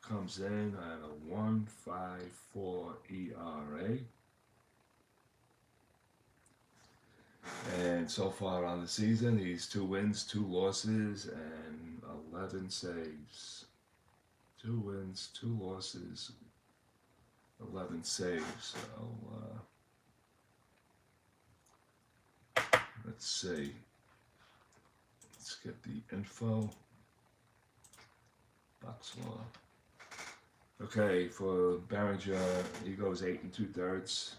comes in at a 1.54 ERA. And so far on the season, he's 2 wins, 2 losses, and 11 saves. 2 wins, 2 losses, 11 saves. So, let's see. Let's get the info. Box law. Okay, for Berengure, he goes 8 2/3.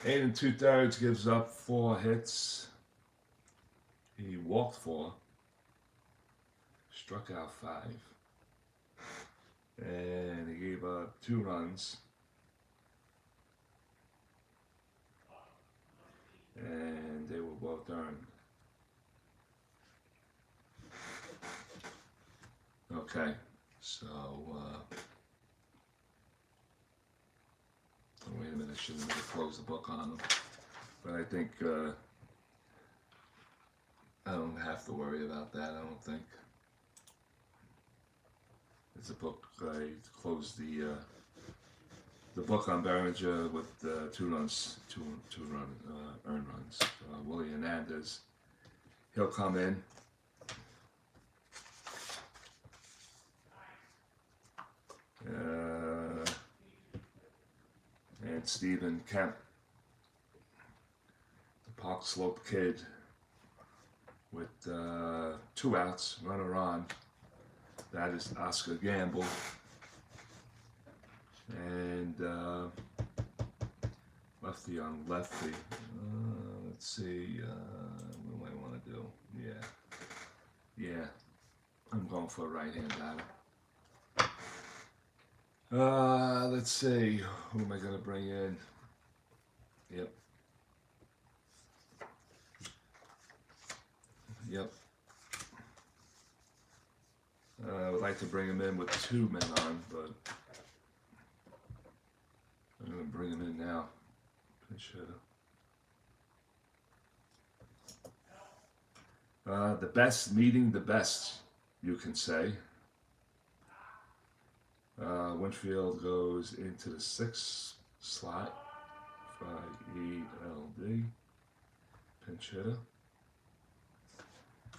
8 2/3 gives up 4 hits. He walked 4, struck out 5, and he gave up 2 runs. And they were both earned. Okay, so wait a minute, I shouldn't have closed the book on them. But I think I don't have to worry about that, I don't think. It's a book, I closed the book on Berengure with 2 runs, two earned runs. Willie Hernandez, he'll come in. And Stephen Kemp, the Park Slope kid, with 2 outs, runner on. That is Oscar Gamble. And lefty on lefty. Let's see, what do I want to do? Yeah, I'm going for a right-hand batter. Let's see, who am I going to bring in? Yep. I would like to bring him in with 2 men on, but I'm going to bring him in now. The best meeting the best, you can say. Winfield goes into the 6th slot for ELD. Pinch hitter.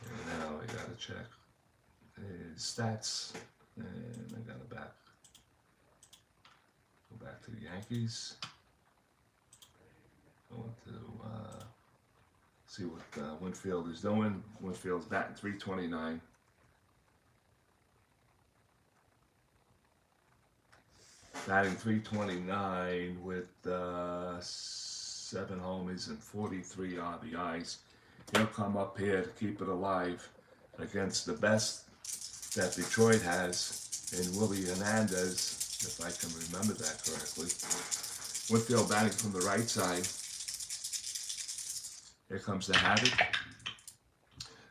And now I gotta check his stats, and I gotta go back to the Yankees. Going to see what Winfield is doing. Winfield's batting .329. Batting .329 with 7 homers and 43 RBIs. He'll come up here to keep it alive against the best that Detroit has in Willie Hernandez, if I can remember that correctly. Winfield batting from the right side. Here comes the Havoc.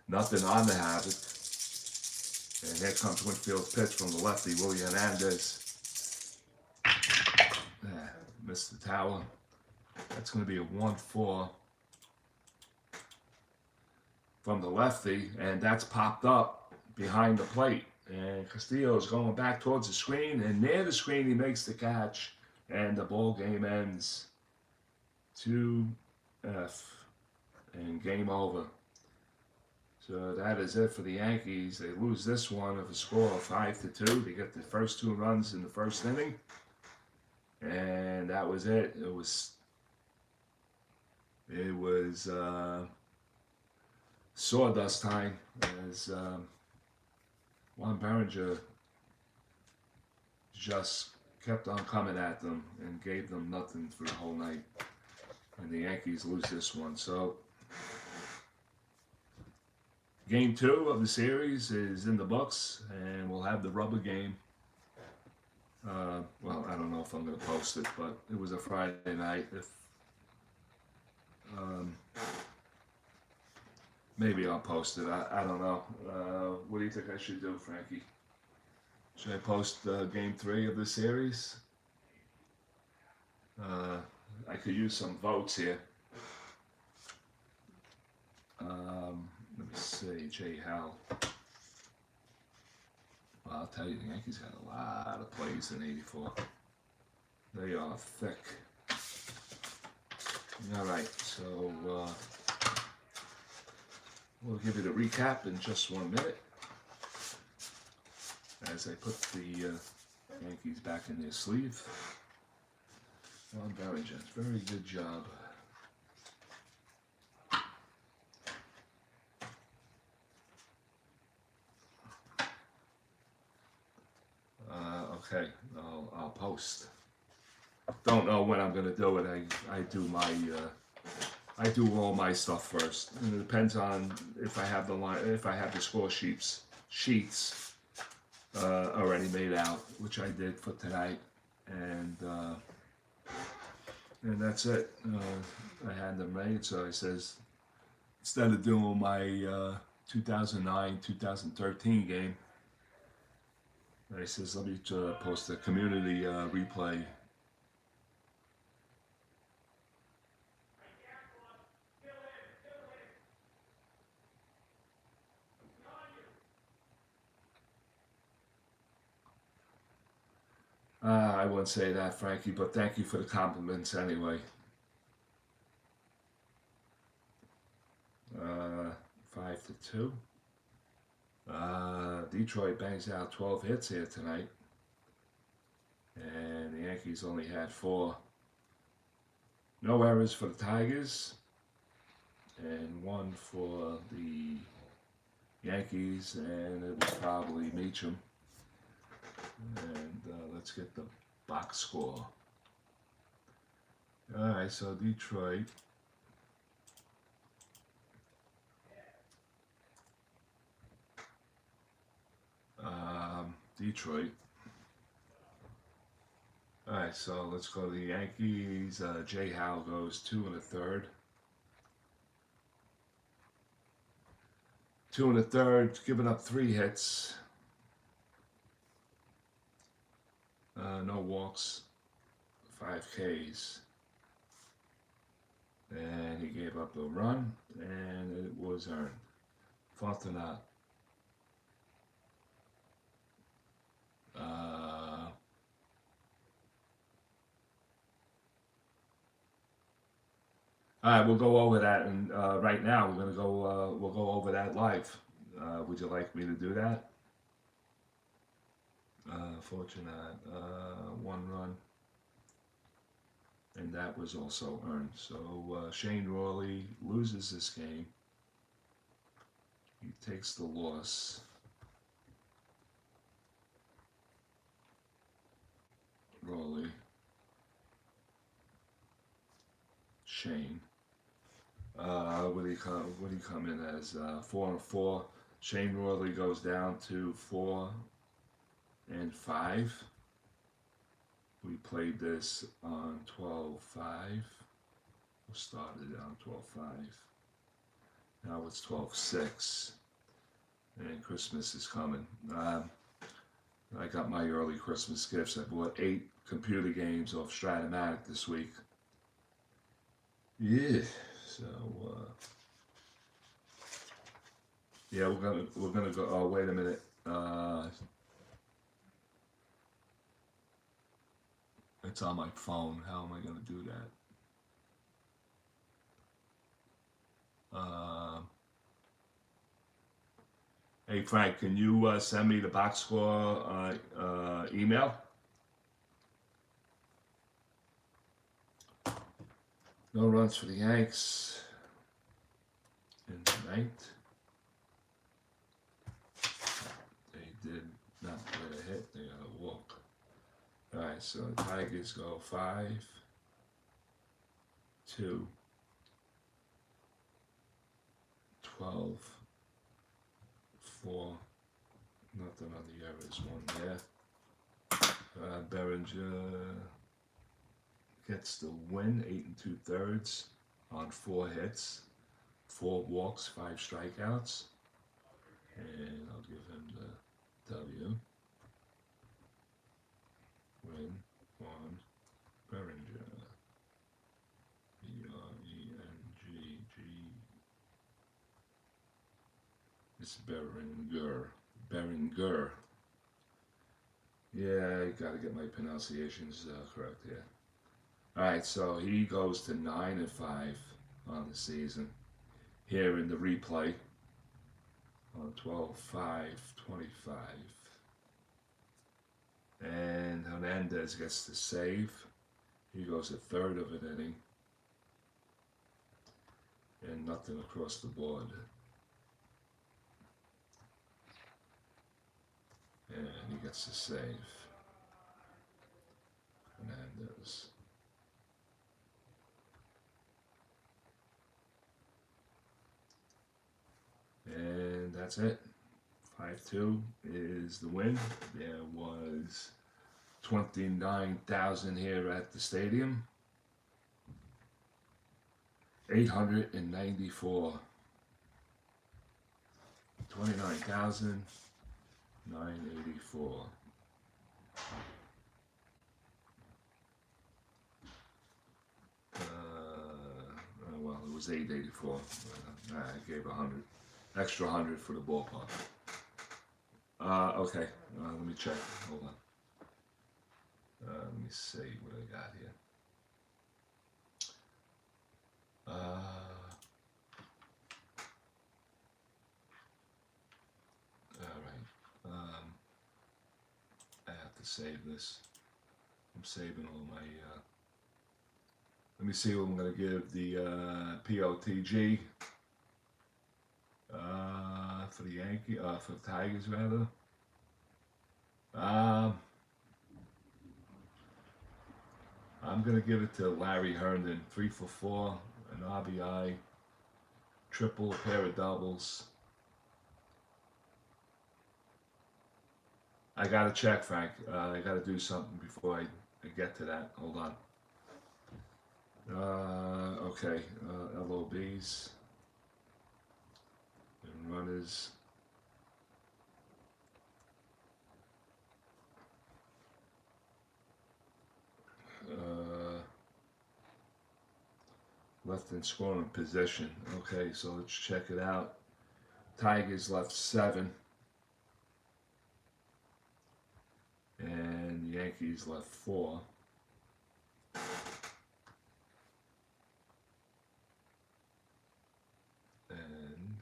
Nothing on the Havoc. And here comes Winfield's pitch from the lefty, Willie Hernandez. Missed the tower. That's going to be a 1-4 from the lefty, and that's popped up behind the plate. And Castillo's going back towards the screen, and near the screen he makes the catch, and the ball game ends 2-F, and game over. So that is it for the Yankees. They lose this one of a score of 5-2. They get the first 2 runs in the first inning. And that was it. It was sawdust time, as Juan Berengure just kept on coming at them and gave them nothing for the whole night. And the Yankees lose this one. So game 2 of the series is in the books, and we'll have the rubber game. Well, I don't know if I'm going to post it, but it was a Friday night. If maybe I'll post it. I don't know. What do you think I should do, Frankie? Should I post game 3 of the series? I could use some votes here. Let me see, J. Hal. Well, I'll tell you, the Yankees had a lot of plays in '84. They are thick. All right, so we'll give you the recap in just 1 minute as I put the Yankees back in their sleeve. Juan Berengure, very good job. Okay, I'll post. Don't know when I'm gonna do it. I do my I do all my stuff first, and it depends on if I have the line, if I have the score sheets already made out, which I did for tonight, and that's it. I had them made, so I says instead of doing my 2009-2013 game, I says let me post a community replay. I wouldn't say that, Frankie, but thank you for the compliments anyway. 5-2. Detroit bangs out 12 hits here tonight, and the Yankees only had 4. No errors for the Tigers, and 1 for the Yankees, and it was probably Meacham. And let's get the box score. Alright, so Detroit. Detroit. Alright, so let's go to the Yankees. J. Howe goes 2 1/3. 2 1/3, giving up 3 hits. No walks, 5 Ks. And he gave up a run, and it was earned. Fontenot. All right, we'll go over that, and right now we're gonna go. We'll go over that live. Would you like me to do that? Fortunate, 1 run, and that was also earned. So Shane Rawley loses this game. He takes the loss. Rawley, Shane. What do you come in as? 4-4. Shane Rawley goes down to 4-5. We played this on 12/5. We started on 12/5. Now it's 12/6, and Christmas is coming. I got my early Christmas gifts. I bought 8 computer games off Stratomatic this week. Yeah. So yeah, we're gonna go. Oh, wait a minute. It's on my phone. How am I gonna do that? Hey Frank, can you send me the box score email? No runs for the Yanks in tonight. They did not get a hit, they got a walk. Alright, so the Tigers go 5-2, 12-4, nothing on the errors, 1 there. Berengure gets the win, 8 2/3 on 4 hits, 4 walks, 5 strikeouts, and I'll give him the W. Win on Berengure. Bereng. It's Berengure. Berengure. Yeah, I gotta get my pronunciations correct here. Alright, so he goes to 9-5 on the season. Here in the replay on 12/5/25. And Hernandez gets the save. He goes a third of an inning. And nothing across the board. And he gets the save. that's it. 5-2 is the win. There was 29,000 here at the stadium. 894. 29,984. Well, it was 884. I gave 100. Extra 100 for the ballpark. Okay, let me check. Hold on. Let me see what I got here. Alright. I have to save this. I'm saving all my. Let me see what I'm going to give the POTG for the for the Tigers rather. I'm going to give it to Larry Herndon, 3 for 4, an RBI, triple, a pair of doubles. I got to check, Frank. I got to do something before I get to that. Hold on. Okay, LOBs and runners. Left in scoring position. Okay, so let's check it out. Tigers left 7. And the Yankees left 4. And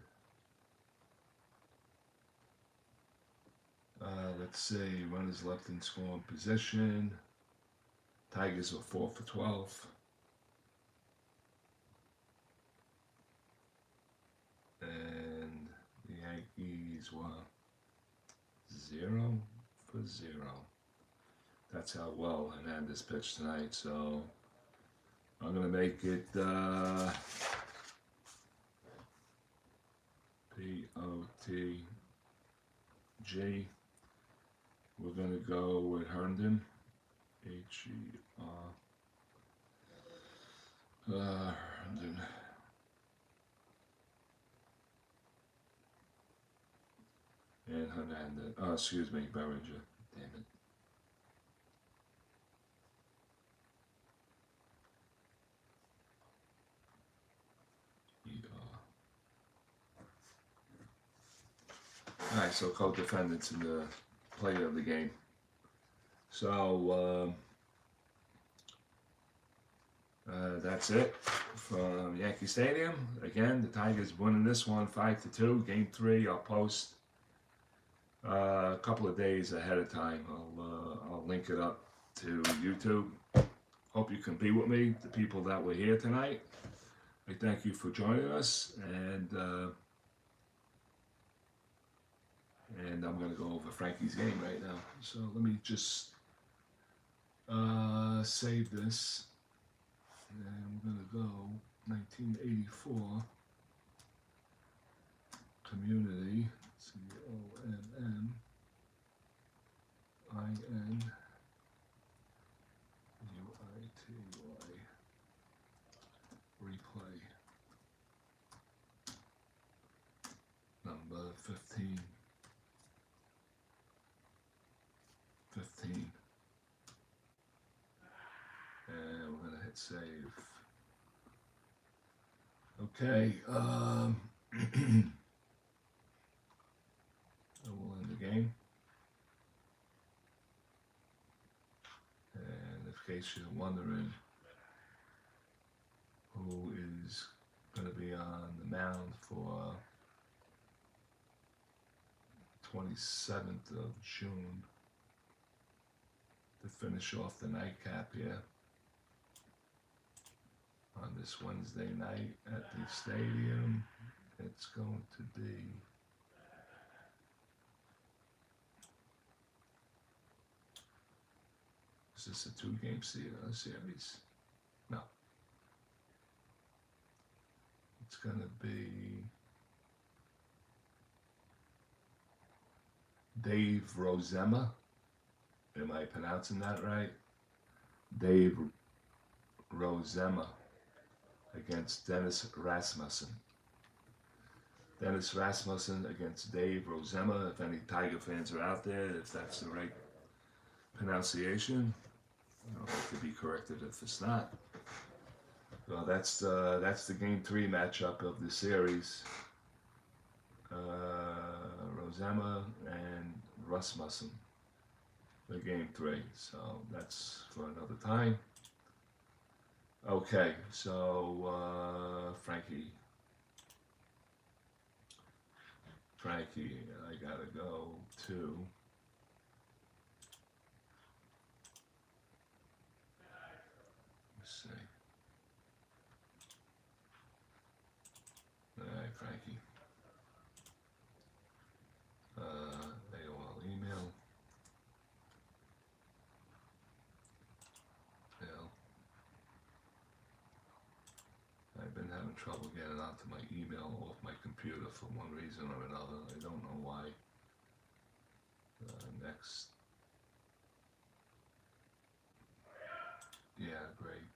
let's see, runners left in scoring position. Tigers were 4 for 12. And the Yankees were 0 for 0. That's how well Hernandez pitched tonight. So I'm going to make it POTG. We're going to go with Herndon. Herndon. And Hernandez. Oh, excuse me, Berengure. Damn it. Alright, so co-defendants in the player of the game. So, that's it from Yankee Stadium. Again, the Tigers winning this one 5-2. Game 3, I'll post a couple of days ahead of time. I'll link it up to YouTube. Hope you can be with me, the people that were here tonight. I thank you for joining us, and I'm going to go over Frankie's game right now. So let me just save this, and we're going to go 1984 community, COMMINUITY replay number 15. And we're going to hit save. Okay, we'll end the game. And in case you're wondering who is going to be on the mound for 27th of June to finish off the nightcap here on this Wednesday night at the stadium, it's going to be is this a 2-game series? No. It's going to be Dave Rosema. Am I pronouncing that right? Dave Rosema against Dennis Rasmussen. Dennis Rasmussen against Dave Rosema. If any Tiger fans are out there, if that's the right pronunciation, I'd like to be corrected if it's not. Well, that's the game 3 matchup of the series. Rosema and Rasmussen. The game 3. So that's for another time. Okay, so Frankie, I gotta go to. Let's see. All right, Frankie. AOL email. I've been having trouble getting onto my email off my computer for one reason or another. I don't know why. Next. Yeah, great.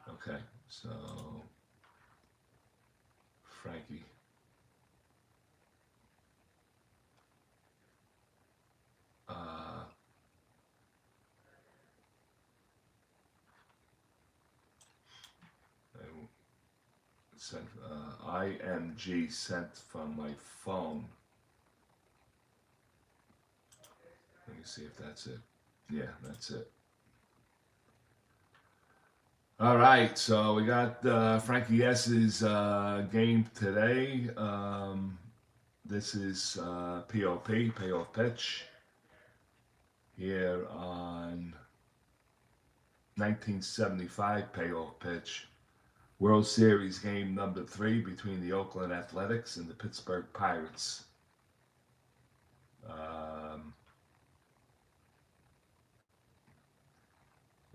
Okay, so Frankie. Sent IMG sent from my phone. Let me see if that's it. Yeah, that's it. All right, so we got Frankie S's game today. This is POP, payoff pitch, here on 1975 payoff pitch. World Series game number 3 between the Oakland Athletics and the Pittsburgh Pirates.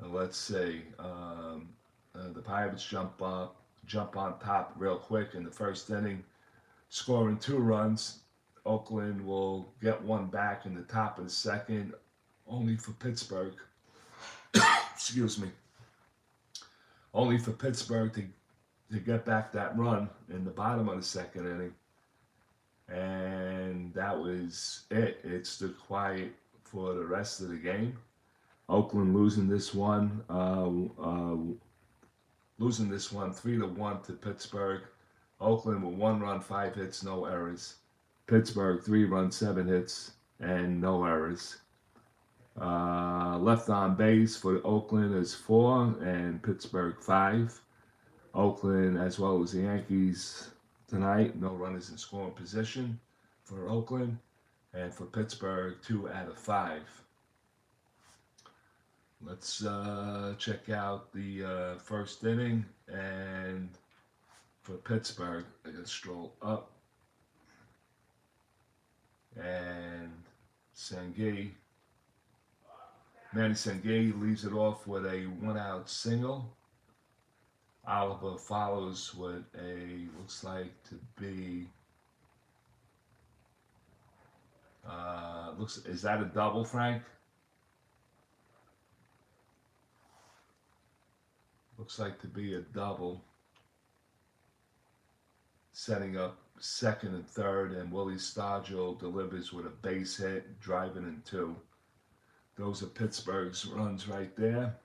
Let's see. The Pirates jump on top real quick in the first inning, scoring 2 runs. Oakland will get 1 back in the top of the second, only for Pittsburgh. Excuse me. Only for Pittsburgh to get back that run in the bottom of the second inning. And that was it. It stood quiet for the rest of the game. Oakland losing this one 3-1 to Pittsburgh. Oakland with 1 run, 5 hits, no errors. Pittsburgh 3 runs, 7 hits, and no errors. Left on base for Oakland is 4 and Pittsburgh 5. Oakland, as well as the Yankees tonight, no runners in scoring position for Oakland, and for Pittsburgh 2 out of 5. Let's check out the first inning, and for Pittsburgh, I gotta stroll up, and Manny Sangui leaves it off with a 1-out single. Oliver follows with a, looks like to be, is that a double, Frank? Looks like to be a double. Setting up second and third, and Willie Stargell delivers with a base hit, driving in 2. Those are Pittsburgh's runs right there.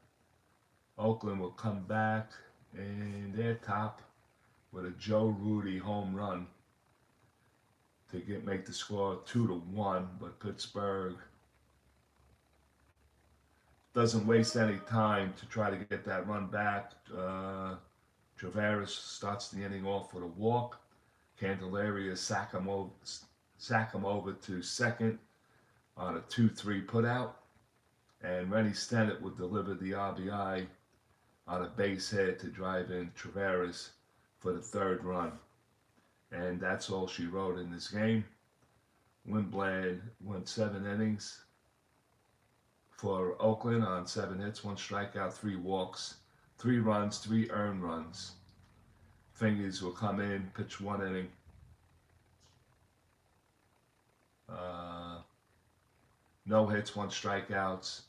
Oakland will come back in their top with a Joe Rudy home run to make the score 2-1, but Pittsburgh doesn't waste any time to try to get that run back. Traveris starts the inning off with a walk. Candelaria sack him over to second on a 2-3 putout. And Rennie Stennett would deliver the RBI on a base hit to drive in Traveris for the 3rd run. And that's all she wrote in this game. Lindblad went 7 innings for Oakland on 7 hits, 1 strikeout, 3 walks, 3 runs, 3 earned runs. Fingers will come in, pitch 1 inning. no hits, 1 strikeouts,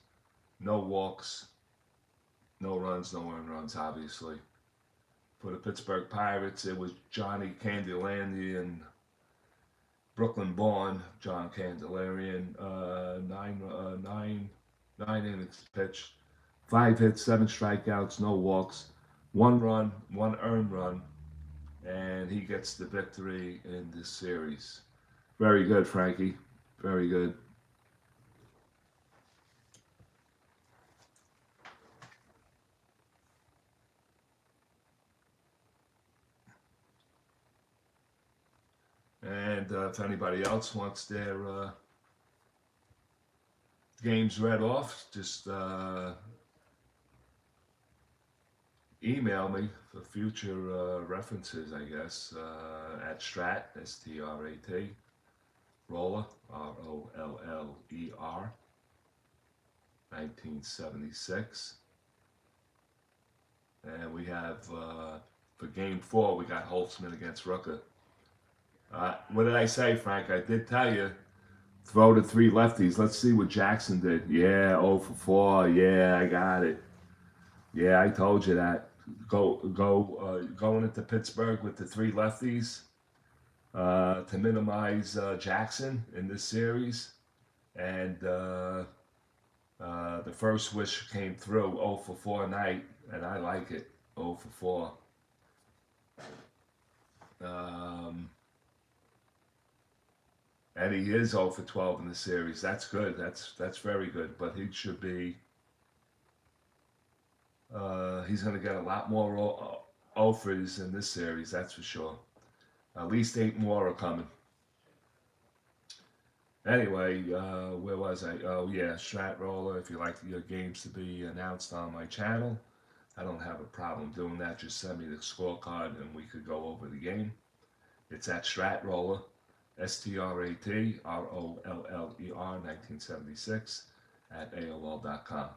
no walks, no runs, no earned runs, obviously. For the Pittsburgh Pirates, it was Johnny Candelarian, Brooklyn born John Candelarian, 9 innings pitched, 5 hits, 7 strikeouts, no walks, 1 run, 1 earned run, and he gets the victory in this series. Very good, Frankie. Very good. And if anybody else wants their games read off, just email me for future references, I guess, at Strat, S-T-R-A-T, Rawler, R-O-L-L-E-R, 1976. And we have, for Game 4, we got Holtzman against Rooker. What did I say, Frank? I did tell you, throw the 3 lefties. Let's see what Jackson did. Yeah, 0 for 4. Yeah, I got it. Yeah, I told you that. Going into Pittsburgh with the 3 lefties to minimize Jackson in this series. And the first wish came through, 0 for 4 night, and I like it, 0 for 4. And he is 0 for 12 in the series. That's good. That's very good. But he should be. He's going to get a lot more offers in this series. That's for sure. At least 8 more are coming. Anyway, where was I? Oh yeah, Strat Roller. If you like your games to be announced on my channel, I don't have a problem doing that. Just send me the scorecard and we could go over the game. It's at Strat Roller. STRAT ROLLER 1976 at AOL.com.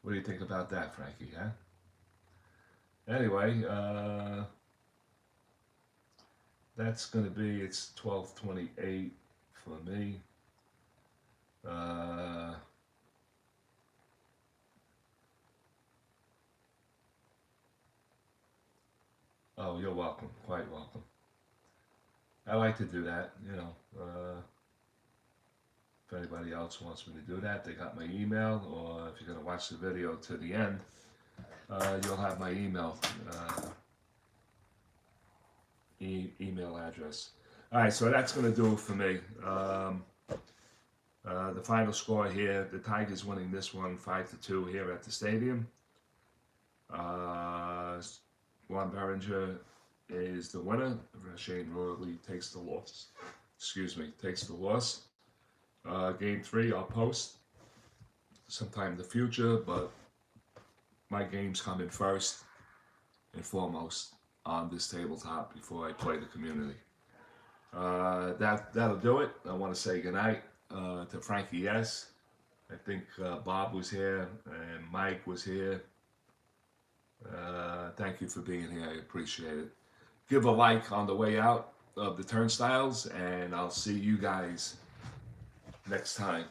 What do you think about that, Frankie, huh? Anyway, that's going to be, it's 12:28 for me. Oh, you're welcome. Quite welcome. I like to do that, you know. If anybody else wants me to do that, they got my email, or if you're going to watch the video to the end, you'll have my email email address. All right, so that's going to do it for me. The final score here, the Tigers winning this one 5-2 here at the stadium. Juan Berengure is the winner. Shane Rawley takes the loss. Takes the loss. Game 3 I'll post sometime in the future, but my games come in first and foremost on this tabletop before I play the community. That'll do it. I want to say goodnight to Frankie S. I think Bob was here and Mike was here. Thank you for being here. I appreciate it. Give a like on the way out of the turnstiles, and I'll see you guys next time.